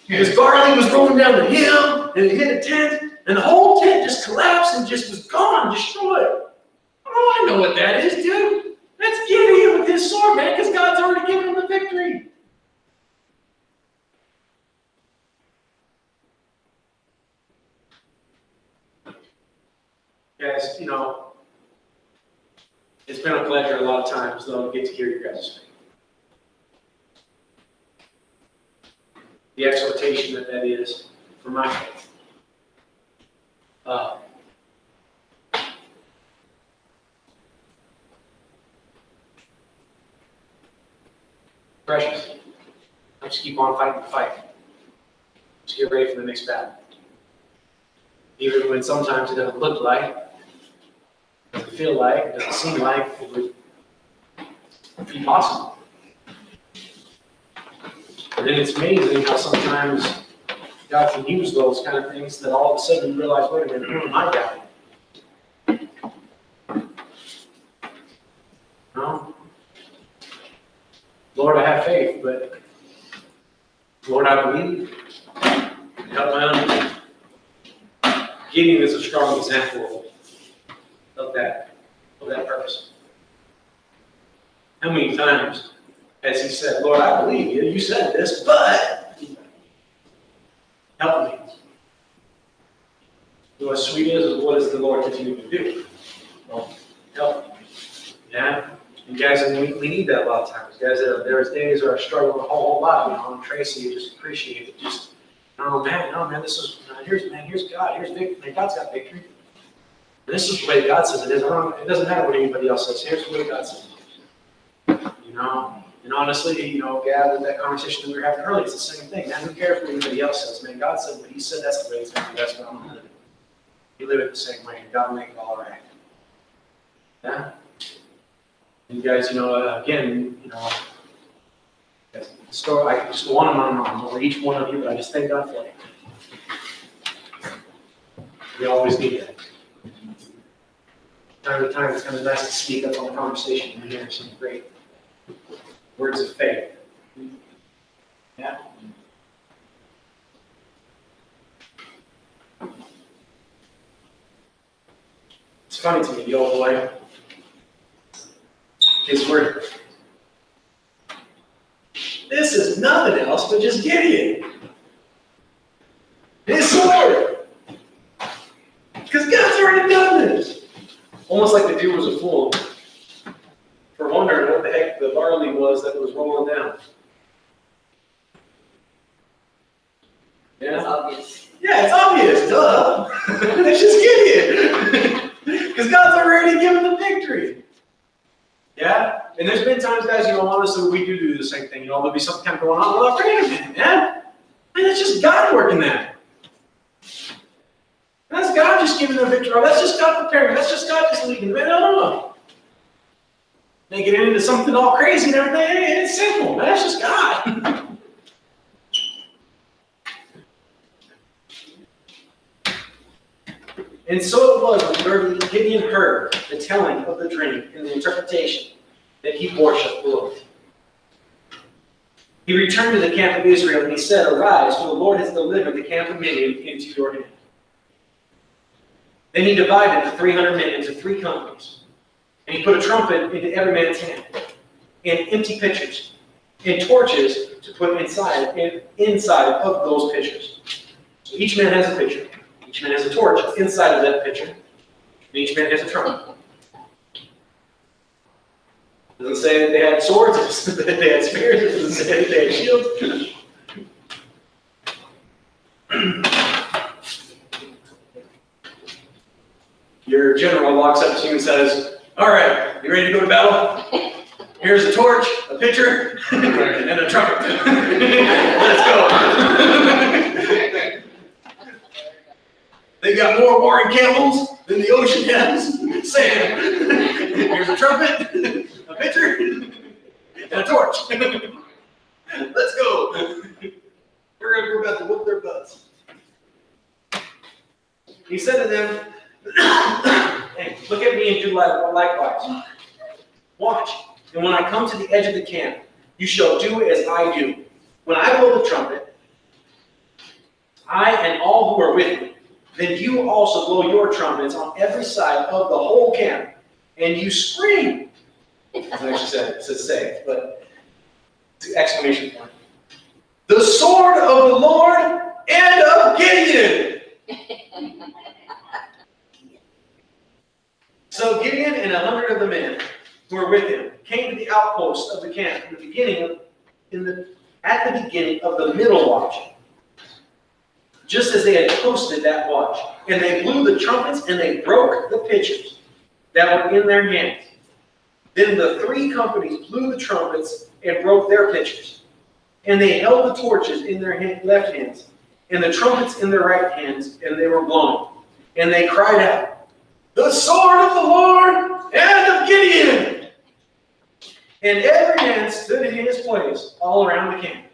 S1: His barley was rolling down the hill, and it hit a tent, and the whole tent just collapsed and just was gone, destroyed. Oh, I know what that is, dude. That's Gideon with his sword, man, because God's already given him the victory. Guys, you know, it's been a pleasure a lot of times, though, to get to hear your guys' faith. The exhortation that is for my faith. Precious. Just keep on fighting the fight. Just get ready for the next battle. Even when sometimes it doesn't look like, doesn't feel like, it doesn't seem like it would be possible. And then it's amazing how sometimes God can use those kind of things that all of a sudden you realize, wait a minute, who am I doubting? No? Lord, I have faith, but Lord, I believe. Help my unbelief. Gideon is a strong example of that purpose. How many times has he said, Lord, I believe you, you said this, but help me. You know what sweet is what does the Lord continue to do? Well, help me. Yeah? And guys, we need that a lot of times. Guys, there's days where I struggle a whole lot, and Tracy, you just appreciate it. Just, no man, this is, here's God, here's victory. Man, God's got victory. And this is the way God says it is. It doesn't matter what anybody else says. Here's the way God says it. And honestly, Gab, with that conversation that we were having earlier, it's the same thing. Man, who cares what anybody else says? Man, God said what he said, that's the way it's going to be. That's what I'm going to live it. You live it the same way, and God will make it all right. Yeah? And you guys, again, the story, I just go on and on and on over each one of you, but I just thank God for you. We always need that. Time to time, it's kind of nice to speak up on the conversation and hear some great words of faith. Yeah. It's funny to me, the old boy. His word. This is nothing else but just Gideon. His sword. Because God's already done this. Almost like the dude was a fool for wondering what the heck the barley was that was rolling down. Yeah?
S6: It's obvious.
S1: Yeah, it's obvious, duh. It's just Gideon. Because God's already given the victory. Yeah? And there's been times, guys, honestly, we do the same thing. There'll be something kind of going on. We're like, wait a minute, man. Man, it's just God working that. That's God just giving the victory. That's just God preparing. That's just God just leading. Man, no. They get into something all crazy and everything. Hey, it's simple, man. That's just God. And so it was when Gideon heard the telling of the dream and the interpretation that he worshiped the Lord. He returned to the camp of Israel and he said, Arise, for the Lord has delivered the camp of Midian into your hand. Then he divided the 300 men into 3 companies. And he put a trumpet into every man's hand, and empty pitchers, and torches to put inside of those pitchers. So each man has a pitcher. Each man has a torch inside of that pitcher. And each man has a trumpet. It doesn't say that they had swords, it doesn't say that they had spears, it doesn't say that they had shields. Your general walks up to you and says, all right, you ready to go to battle? Here's a torch, a pitcher, and a trumpet. Let's go. They've got more warring camels than the ocean has sand. Here's a trumpet, a pitcher, and a torch. Let's go. We're about to whoop their butts. He said to them, hey, look at me and do likewise. Watch, and when I come to the edge of the camp, you shall do as I do. When I blow the trumpet, I and all who are with me, then you also blow your trumpets on every side of the whole camp, and you scream. It actually says say, but it's an exclamation point. The sword of the Lord and of Gideon. So Gideon and 100 of the men who were with him came to the outpost of the camp at the beginning of the middle watch. just as they had posted that watch. And they blew the trumpets and they broke the pitchers that were in their hands. Then the 3 companies blew the trumpets and broke their pitchers. And they held the torches in their left hands and the trumpets in their right hands, and they were blown. And they cried out, "The sword of the Lord and of Gideon!" And every man stood in his place all around the camp.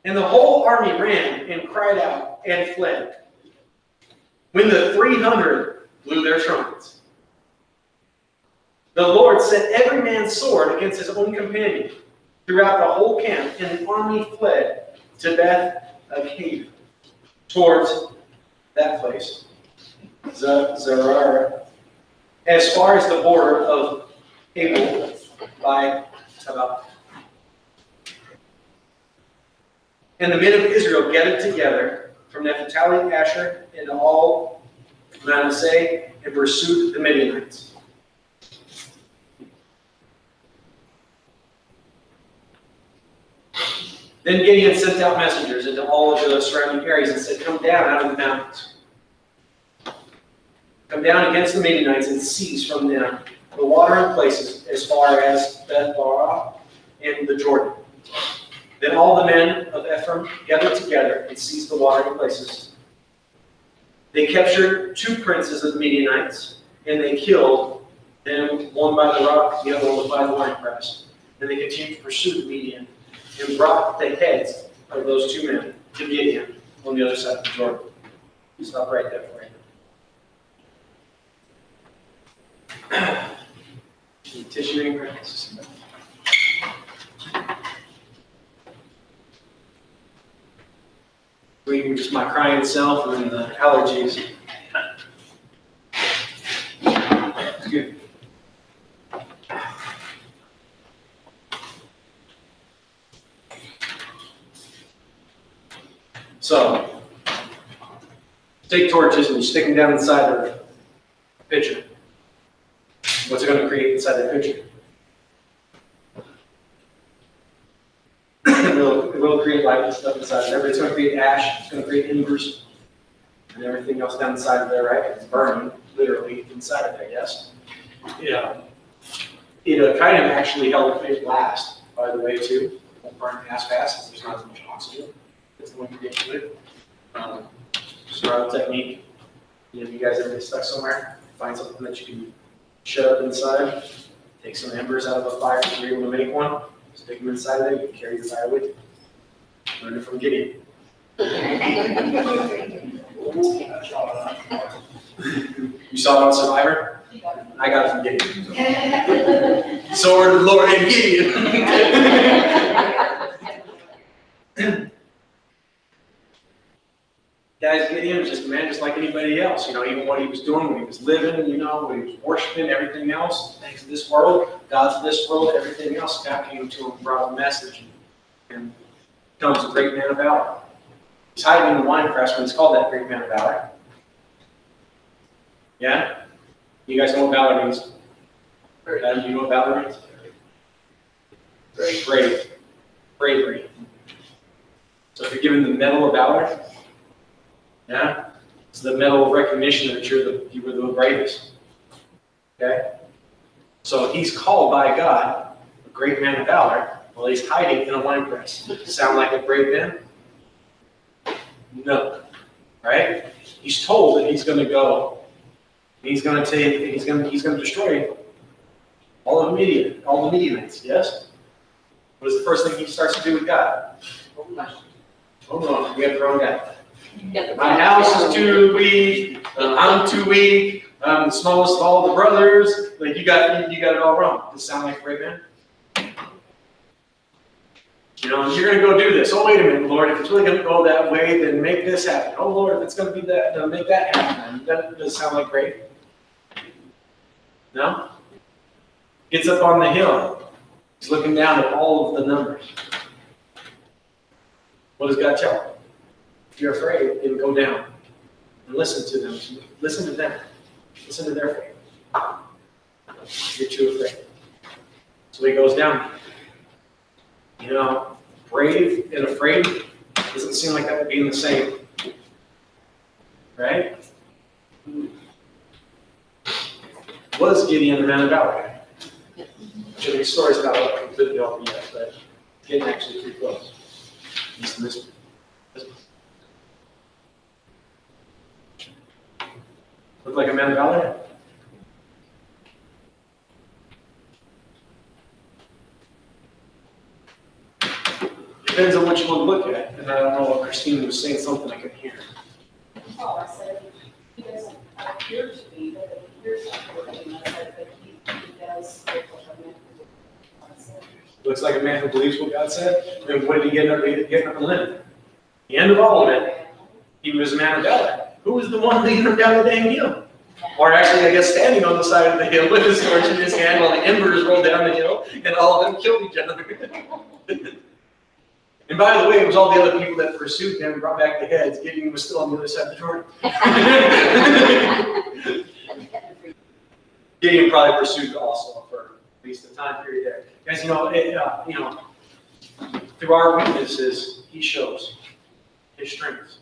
S1: And the whole army ran and cried out and fled. When the 300 blew their trumpets, the Lord set every man's sword against his own companion throughout the whole camp, and the army fled to Beth-Agab, towards that place, Zerah, as far as the border of Abel by Tabah. And the men of Israel gathered together from Naphtali, Asher, and all Manasseh, and pursued the Midianites. Then Gideon sent out messengers into all of the surrounding areas and said, "Come down out of the mountains. Come down against the Midianites and seize from them the water in places as far as Beth-barah and the Jordan." Then all the men of Ephraim gathered together and seized the water in places. They captured 2 princes of the Midianites, and they killed them, one by the rock, the other one by the winepress. And they continued to pursue the Midian, and brought the heads of those 2 men to Gideon on the other side of the Jordan. Stop right there for you. Tissue ingredients. Between just my crying self and then the allergies. It's good. So, take torches and you stick them down inside the pitcher. What's it going to create inside the pitcher? It will create light and stuff inside there, but it's going to create ash, it's going to create embers, and everything else down inside of there, right? It's burning, literally, inside of there, yes? Yeah. It kind of actually helped it last, by the way, too. It won't burn as fast, there's not as much oxygen. It's going to get to it. Surround technique. If you guys ever get stuck somewhere, find something that you can shut up inside, take some embers out of a fire if you're able to make one, stick them inside there, you can carry your fire with you. Learn it from Gideon. You saw it on Survivor? I got it from Gideon. Sword of the Lord and Gideon. Guys, Gideon was just a man just like anybody else. You know, even what he was doing when he was living, you know, when he was worshiping, everything else, things of this world, gods of this world, everything else, God came to him and brought a message. And becomes a great man of valor. He's hiding in the wine press when he's called that great man of valor. Yeah? You guys know what valor means? Adam, you know what valor means? Brave. Bravery. So if you're given the medal of valor, yeah, it's the medal of recognition that you were the bravest. Okay? So he's called by God, a great man of valor, while he's hiding in a wine press. Sound like a brave man? No. Right? He's told that he's going to go. He's going to destroy all of the Midianites. Yes? What is the first thing he starts to do with God? Hold on, we have the wrong guy. My house is too weak. I'm too weak. I'm the smallest of all the brothers. Like you got it all wrong. Does it sound like a great man? You know, you're going to go do this. Oh, wait a minute, Lord. If it's really going to go that way, then make this happen. Oh, Lord, if it's going to be that, then make that happen. That does sound like great. No? Gets up on the hill. He's looking down at all of the numbers. What does God tell him? If you're afraid, then go down and listen to them. Listen to them. Listen to their faith. You're too afraid. So he goes down. You know, brave and afraid, doesn't seem like that would be in the same. Right? Was Gideon the man of valor? Actually, these stories about what completely help me yet, but it's getting actually pretty close. It's the mystery. Look like a man of valor? Depends on what you want to look at. And I don't know if Christine was saying something I could hear.
S6: Oh, I said, he doesn't appear to be, but it appears like him. I said, but he does look like a man. I said,
S1: Looks like a man who believes what God said. And what did he get up and live? The end of all of it, he was a man of valor. Who was the one leading him down the dang hill? Or actually, I guess, standing on the side of the hill with his torch in his hand while the embers rolled down the hill and all of them killed each other. And by the way, it was all the other people that pursued him and brought back the heads. Gideon was still on the other side of the Jordan. Gideon probably pursued also for at least a time period there. Guys, through our weaknesses, he shows his strengths.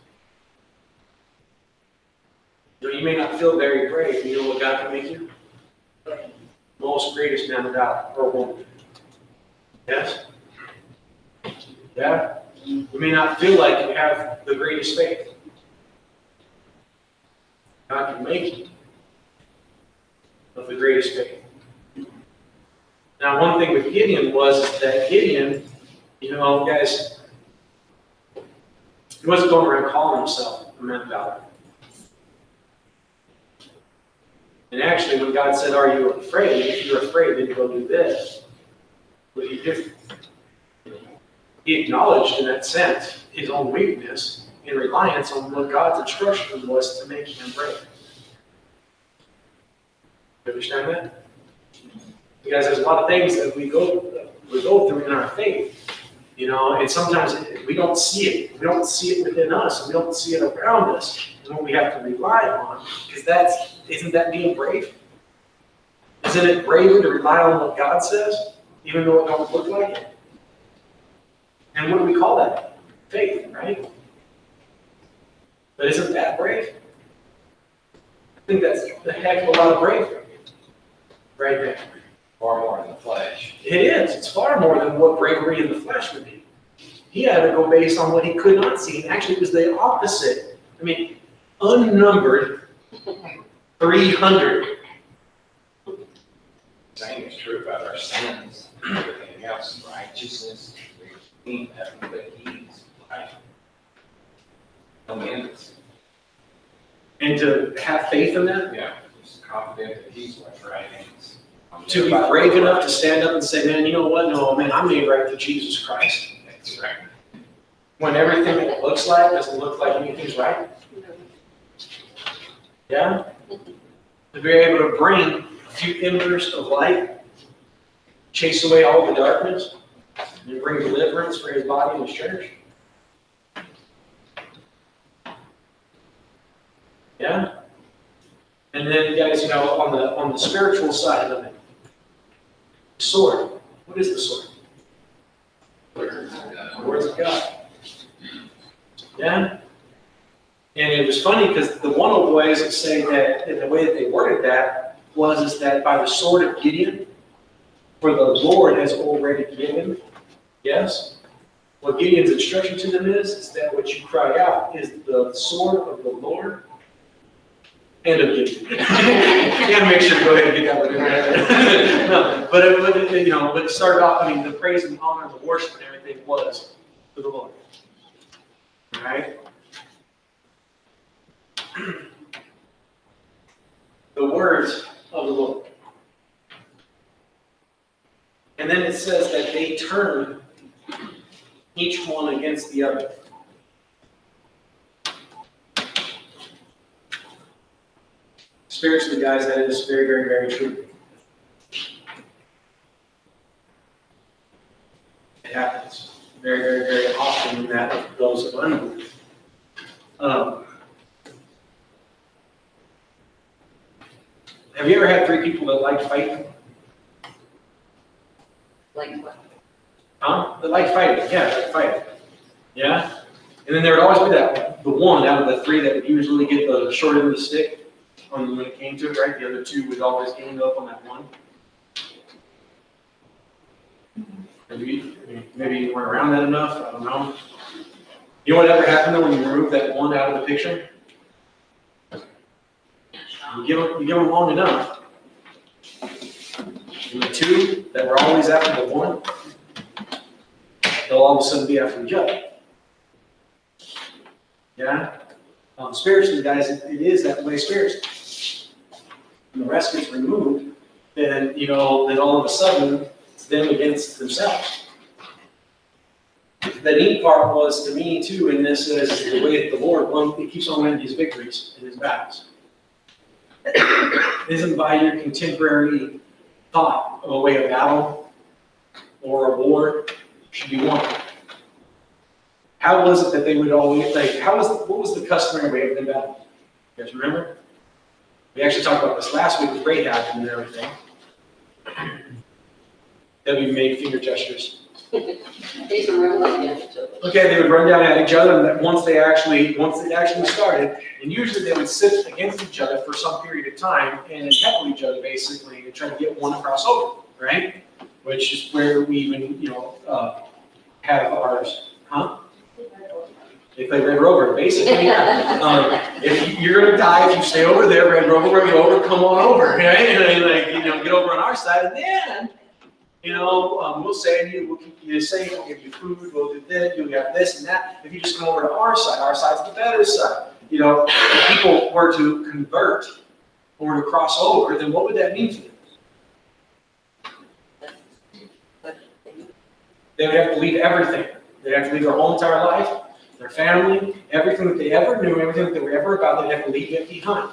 S1: You may not feel very brave. You know what God can make you? Most greatest man of valor or woman. Yes? Yeah? You may not feel like you have the greatest faith. God can make you of the greatest faith. Now, one thing with Gideon was that Gideon, guys, he wasn't going around calling himself a man of valor. And actually, when God said, "Are you afraid?" If you're afraid, then go do this. What he did, he acknowledged, in that sense, his own weakness in reliance on what God's instruction was to make him brave. You understand that? Because there's a lot of things that we go through in our faith, and sometimes we don't see it. We don't see it within us. We don't see it around us. And what we have to rely on, because isn't that being brave? Isn't it braver to rely on what God says, even though it don't look like it? And what do we call that? Faith, right? But isn't that brave? I think that's a heck of a lot of bravery right there.
S3: Far more in the flesh.
S1: It is. It's far more than what bravery in the flesh would be. He had to go based on what he could not see. And actually, it was the opposite. I mean, unnumbered 300.
S3: Same is true about our sins, everything else, righteousness, we nothing but he's like no limits.
S1: And to have faith in that,
S3: Yeah, he's confident that he's what's right.
S1: to be brave enough to stand up and say, man, you know what? No, man, I'm made right through Jesus Christ.
S3: That's right.
S1: When everything that it looks like doesn't look like anything's right. Yeah? To be able to bring a few embers of light, chase away all the darkness, and bring deliverance for his body and his church. Yeah? And then, guys, on the spiritual side of it, sword. What is the sword? The words of God. Yeah? And it was funny because the one old boys say that, in the way that they worded that, is that by the sword of Gideon, for the Lord has already given. Yes? What Gideon's instruction to them is that what you cry out is the sword of the Lord and of Gideon. You gotta make sure to go ahead and get that one in there. No, but it started off, the praise and honor and the worship and everything was for the Lord. All right? The words of the Lord. And then it says that they turned each one against the other. Spiritually, guys, that is very, very, very true. It happens very, very, very often in that of those of unbelief. Have you ever had three people that like fighting?
S6: like what?
S1: They like fighting, yeah, they like fighting. Yeah? And then there would always be the one out of the three that would usually get the short end of the stick when it came to it, right? The other two would always gang up on that one. Maybe you weren't around that enough, I don't know. You know what ever happened though when you remove that one out of the picture? You give them long enough. And the two that were always after the one, they'll all of a sudden be after each other. Yeah? Spiritually, guys, it is that way spiritually. When the rest gets removed, then, then all of a sudden, it's them against themselves. The neat part was to me, too, in this is the way that the Lord, He keeps on winning His victories in His battles. It isn't by your contemporary thought of a way of battle or a war should be won. How was it that they would always, what was the customary way of them battle? You guys remember? We actually talked about this last week with Rahab and everything. Debbie made finger gestures.
S7: They can run like that.
S1: Okay, they would run down at each other, and once it actually started, and usually they would sit against each other for some period of time and heckle each other basically to try to get one across over, right? Which is where we even, have ours, huh? They play Red Rover, basically. If you're gonna die if you stay over there, Red Rover, come on over, right? And get over on our side, and then. We'll say we'll keep you safe, we'll give you food, we'll do this, you'll have this and that. If you just come over to our side's the better side. If people were to convert or to cross over, then what would that mean for them? They would have to leave everything. They'd have to leave their whole entire life, their family, everything that they ever knew, everything that they were ever about, they'd have to leave it behind.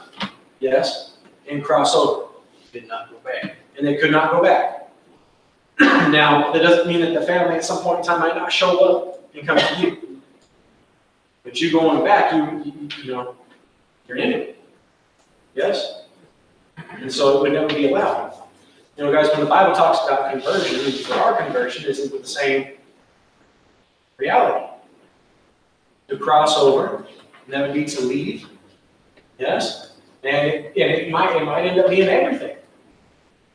S1: Yes? And cross over.
S4: Did not go back.
S1: And they could not go back. Now, that doesn't mean that the family at some point in time might not show up and come to you. But you going back, you're an enemy. Yes? And so it would never be allowed. Guys, when the Bible talks about conversion, for our conversion isn't with the same reality. To cross over, and that would be to leave. Yes? And it might end up being everything.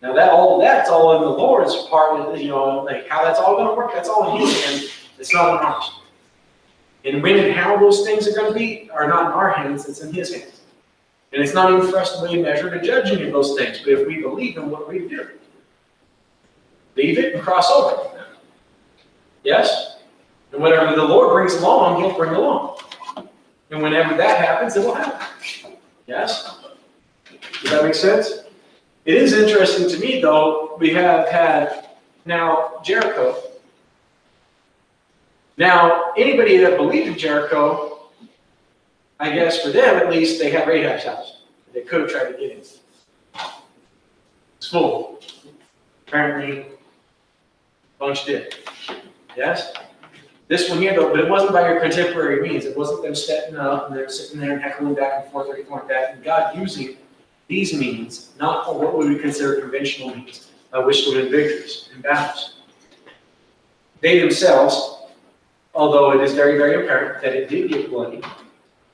S1: Now that's all in the Lord's part, how that's all going to work, that's all in His hands, it's not in ours. And when and how those things are going to be are not in our hands, it's in His hands. And it's not even for us to weigh, measure, to judge any of those things, but if we believe in what we do, leave it and cross over. Yes? And whatever the Lord brings along, He'll bring along. And whenever that happens, it will happen. Yes? Does that make sense? It is interesting to me, though, we have had now Jericho. Now, anybody that believed in Jericho, I guess for them at least, they had Rahab's house. They could have tried to get in. It's full. Apparently, a bunch did. Yes? This one here, though, but it wasn't by your contemporary means. It wasn't them stepping up and they're sitting there and heckling back and forth or anything like that. And God using these means, not for what we would consider conventional means, by which to win victories in battles. They themselves, although it is very, very apparent that it did get bloody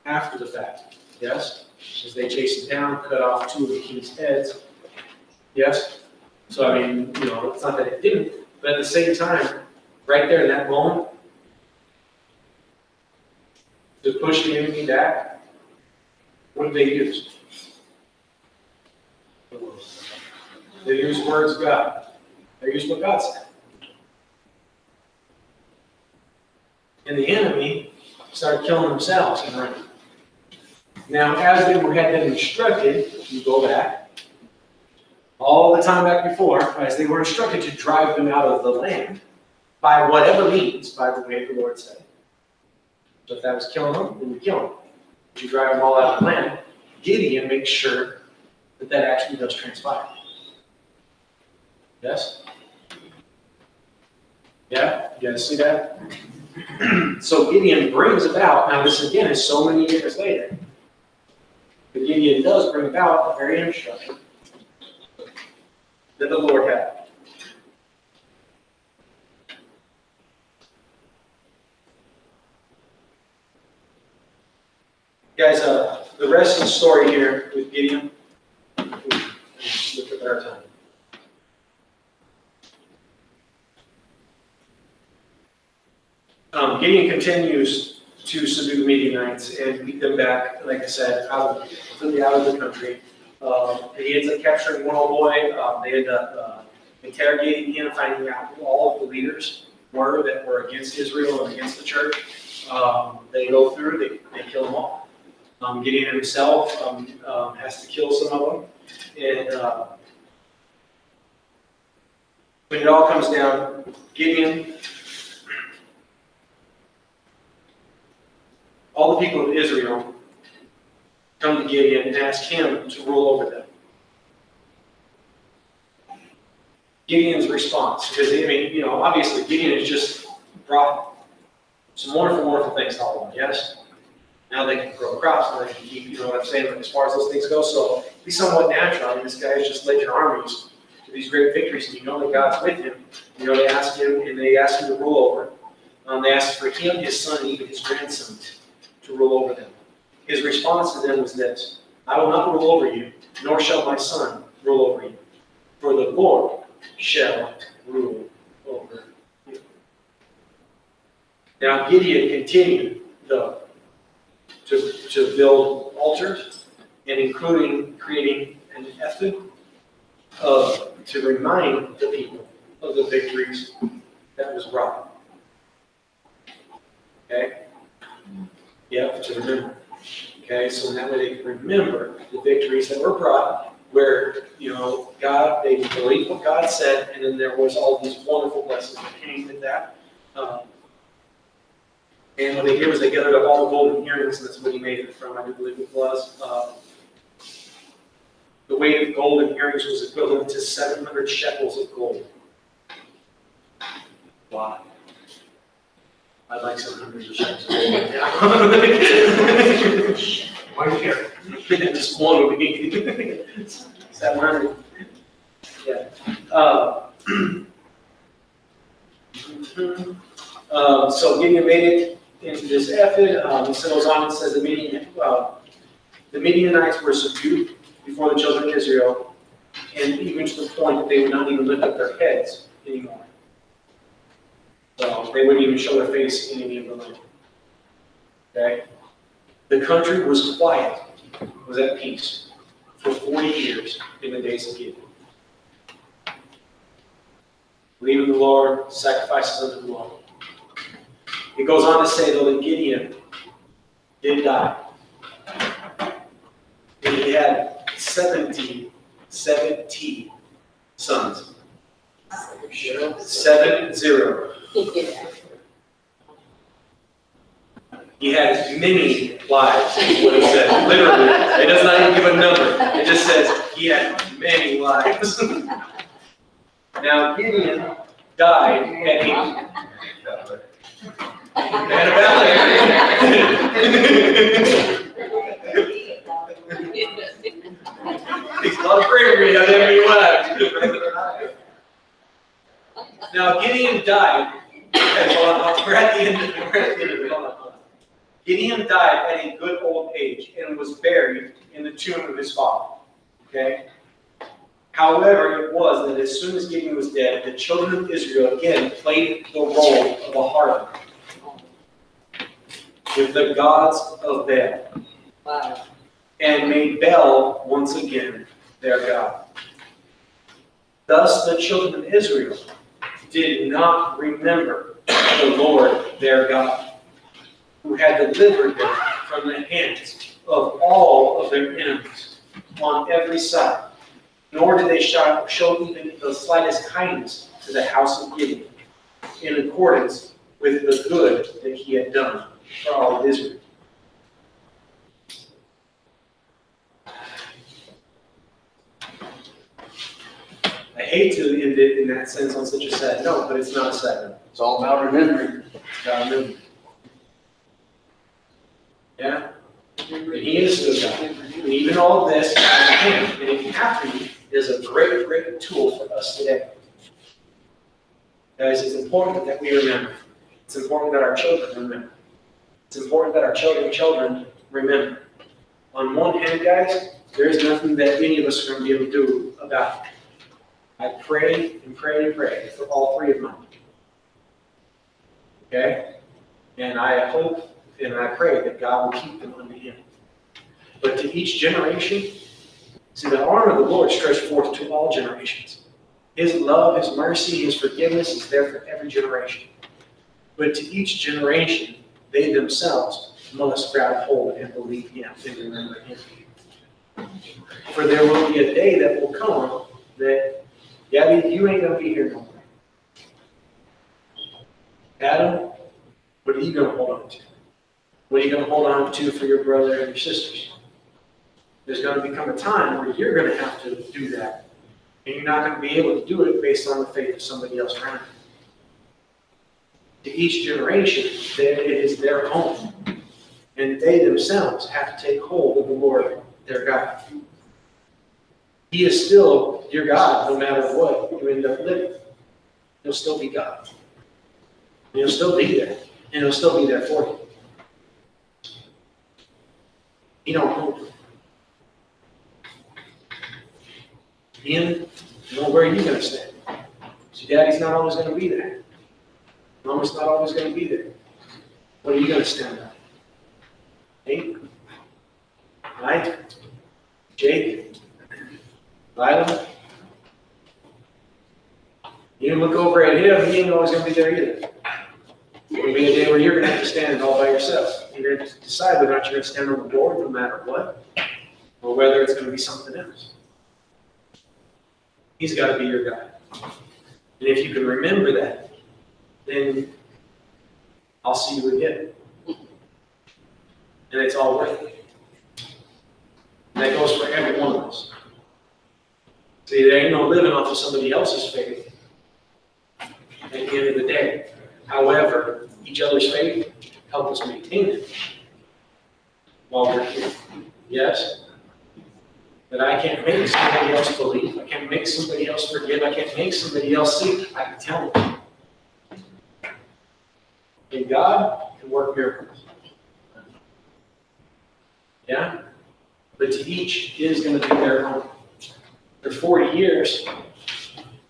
S1: after the fact, yes? As they chased it down, cut off 2 of the king's heads, yes? So, it's not that it didn't, but at the same time, right there in that moment, to push the enemy back, what did they use? They use words of God. They use what God said. And the enemy started killing themselves and running. Now, as they had been instructed, you go back, all the time back before, as they were instructed to drive them out of the land, by whatever means, by the way the Lord said. So if that was killing them, then you kill them. If you drive them all out of the land, Gideon makes sure that actually does transpire. Yes? Yeah? You guys see that? So Gideon brings about, now this again is so many years later, but Gideon does bring about the very instruction that the Lord had. Guys, the rest of the story here with Gideon, just look at our time. Gideon continues to subdue the Midianites and beat them back, like I said, completely out of the country. He ends up capturing one old boy. They end up interrogating him, finding out who all of the leaders were that were against Israel and against the church. They go through, they kill them all. Gideon himself has to kill some of them. And when it all comes down, Gideon, all the people of Israel come to Gideon and ask him to rule over them. Gideon's response, because I mean, obviously Gideon has just brought some wonderful, wonderful things to all of them, yes? Now they can grow crops, and they can keep, you know what I'm saying, as far as those things go, so it'd be somewhat natural. I mean, this guy has just led your armies to these great victories, and you know that God's with him. They ask him, and they ask him to rule over. They asked for him, his son, and even his grandson to rule over them. His response to them was this: I will not rule over you, nor shall my son rule over you, for the Lord shall rule over you. Now Gideon continued, though, to build altars, and including creating an ephod to remind the people of the victories that was brought. Okay? Yeah, to remember. Okay, so that way they can remember the victories that were brought, where, God, they believed what God said, and then there was all these wonderful blessings that came with that. And what they did was they gathered up all the golden earrings, and that's what he made it from, I do believe it was. The weight of golden earrings was equivalent to 700 shekels of gold. Wow. I'd like 700 shekels of gold.
S5: One here.
S1: Just one would be 700. Yeah. So Gideon made it into this ephod. It goes on and says the Midianites were subdued before the children of Israel, and even to the point that they would not even lift up their heads anymore. So they wouldn't even show their face in any of the land. Okay? The country was quiet, was at peace for 40 years in the days of Gideon. Believe in the Lord, sacrifices unto the Lord. It goes on to say, though, that Gideon did die. And he had 70 sons. 70. He had many wives, is what it says. Literally. It does not even give a number. It just says he had many wives. Now, Gideon died at a He's not afraid of me, I didn't mean wives. Now, Gideon died. Okay, we're at the end of it. Gideon died at a good old age and was buried in the tomb of his father. Okay? However, it was that as soon as Gideon was dead, the children of Israel again played the role of a harlot with the gods of Baal.
S7: Wow.
S1: And made Baal once again their god. Thus the children of Israel did not remember the Lord their God, who had delivered them from the hands of all of their enemies on every side, nor did they show even the slightest kindness to the house of Gideon, in accordance with the good that he had done for all of Israel. I hate to end it in that sense on such a sad note, but it's not a sad note.
S4: It's all about remembering.
S1: It's about remembering. Yeah? And he is a good God. And even all of this, and if you have to, is a great, great tool for us today. Guys, it's important that we remember. It's important that our children remember. It's important that our children remember. On one hand, guys, there is nothing that any of us are going to be able to do about it. I pray and pray and pray for all three of mine. Okay? And I hope and I pray that God will keep them unto him. But to each generation, see, the arm of the Lord stretched forth to all generations. His love, his mercy, his forgiveness is there for every generation. But to each generation, they themselves must grab hold and believe him and remember him. For there will be a day that will come that, Gabby, you ain't going to be here no more. Adam, what are you going to hold on to? What are you going to hold on to for your brother and your sisters? There's going to become a time where you're going to have to do that. And you're not going to be able to do it based on the faith of somebody else around you. To each generation, it is their home. And they themselves have to take hold of the Lord, their God. He is still your God, no matter what you end up living. He'll still be God. And he'll still be there. And he'll still be there for you. He don't move. Ian, where are you going to stand? So Daddy's not always going to be there. Mama's not always going to be there. What are you going to stand on? Nate? Mike? Jake? Lila? You look over at him, he ain't always going to be there either. There'll be a day where you're going to have to stand all by yourself. You're going to decide whether or not you're going to stand on the board no matter what, or whether it's going to be something else. He's got to be your God. And if you can remember that, then I'll see you again. And it's all worth it. And that goes for every one of us. See, there ain't no living off of somebody else's faith at the end of the day. However, each other's faith help us maintain it while we're here. Yes? That I can't make somebody else believe. I can't make somebody else forgive. I can't make somebody else see. I can tell them. And God can work miracles. Yeah? But to each is going to be their own. For 40 years,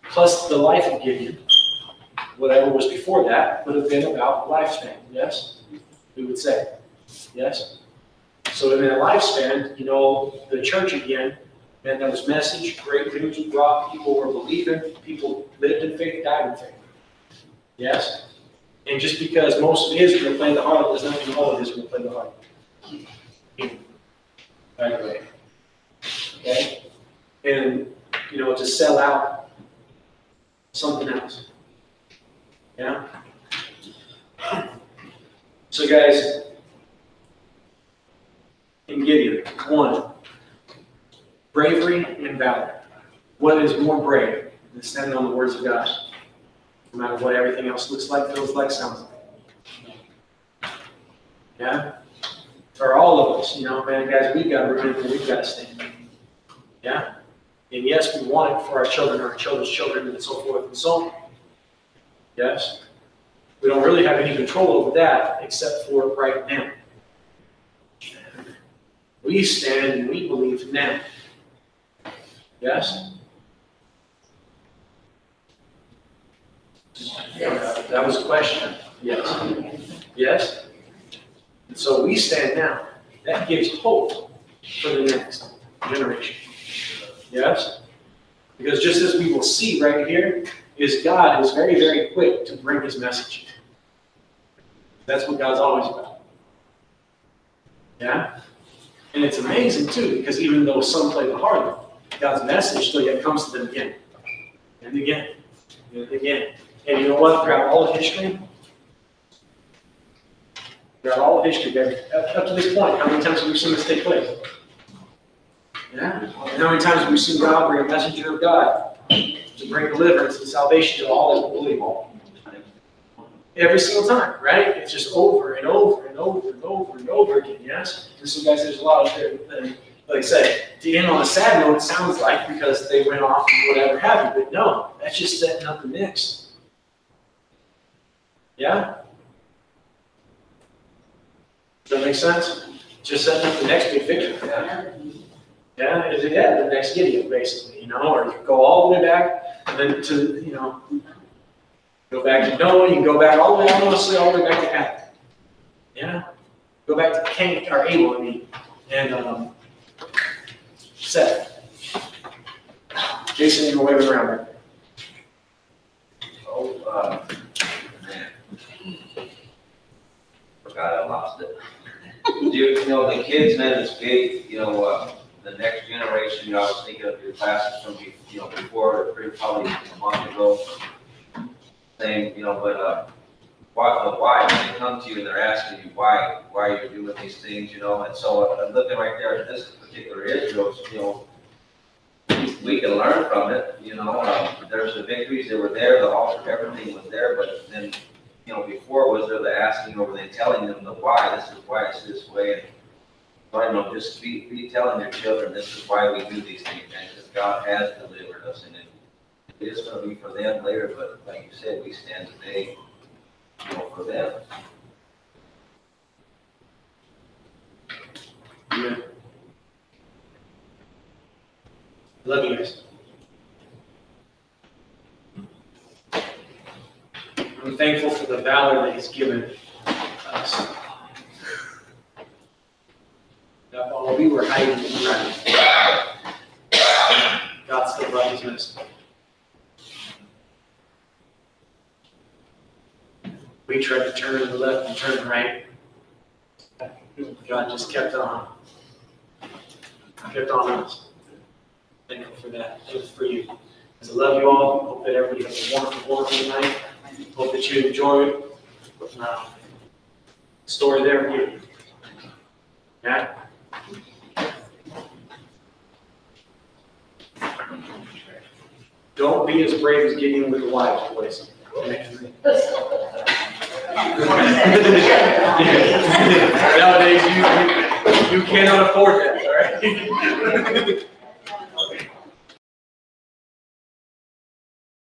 S1: plus the life of Gideon, whatever was before that, would have been about lifespan. Yes? We would say. Yes? So in that lifespan, the church again, man, that was message, great news was brought, people were believing, people lived in faith, died in faith. Yes? And just because most of Israel played the harlot does not mean all of Israel played the harlot. By the way. Okay? And, to sell out something else. Yeah? So guys, in Gideon, 1, bravery and valor. What is more brave than standing on the words of God? No matter what everything else looks like, feels like, sounds like. Yeah? For all of us, man, guys, we've got to remember we've got to stand. Yeah? And yes, we want it for our children, our children's children, and so forth and so on. Yes? We don't really have any control over that except for right now. We stand and we believe now. Yes? That was a question. Yes. Yes? And so we stand now. That gives hope for the next generation. Yes? Because just as we will see right here, is God is very, very quick to bring his message. That's what God's always about. Yeah? And it's amazing too, because even though some play the harlot, God's message still yet comes to them again. And again. And again. And you know what? Throughout all of history, up to this point, how many times have we seen this take place? Yeah? And how many times have we seen God bring a messenger of God to bring deliverance and salvation to all that believe? Every single time, right? It's just over and over and over and over and over again, yes? And so guys, there's a lot of, like I said, to end on a sad note, it sounds like, because they went off and whatever have you, but no, that's just setting up the mix. Yeah? Does that make sense? just setting up the next big victory. Yeah, the next Gideon, basically, you know, or you go all the way back, and then to, you know, go back to Noah, you can go back all the way, honestly, all the way back to Adam. Yeah? Go back to Cain, or Abel, I mean, and Seth. Jason, you're waving around there.
S3: Oh, man. Forgot I lost it. You know, the kids, man, it's big, you know, the next generation, you know, I was thinking of your classes from, you know, before, probably a month ago. Same, you know, but, why, when they come to you and they're asking you why you're doing these things, you know, and so I'm looking right there at this particular Israel, you know, we can learn from it, you know, there's the victories that were there, the altar, everything was there, but then, you know, before was there the asking or were they telling them the why, this is why it's this way, and so I know, just be telling your children this is why we do these things, and because God has delivered us, and it is going to be for them later, but like you said, we stand today, you know, for them.
S1: Yeah. Love you guys. I'm thankful for the valor that He's given us. That while we were hiding and running, God still brought His message. We tried to turn to the left and turn right. God just kept on. Kept on us. Thankful for that. Thankful for you. I love you all. Hope that everybody has a wonderful, wonderful night. Hope that you enjoy the story there with you. Matt? Don't be as brave as Gideon with the wives, boys. Nowadays, you cannot afford that, all right?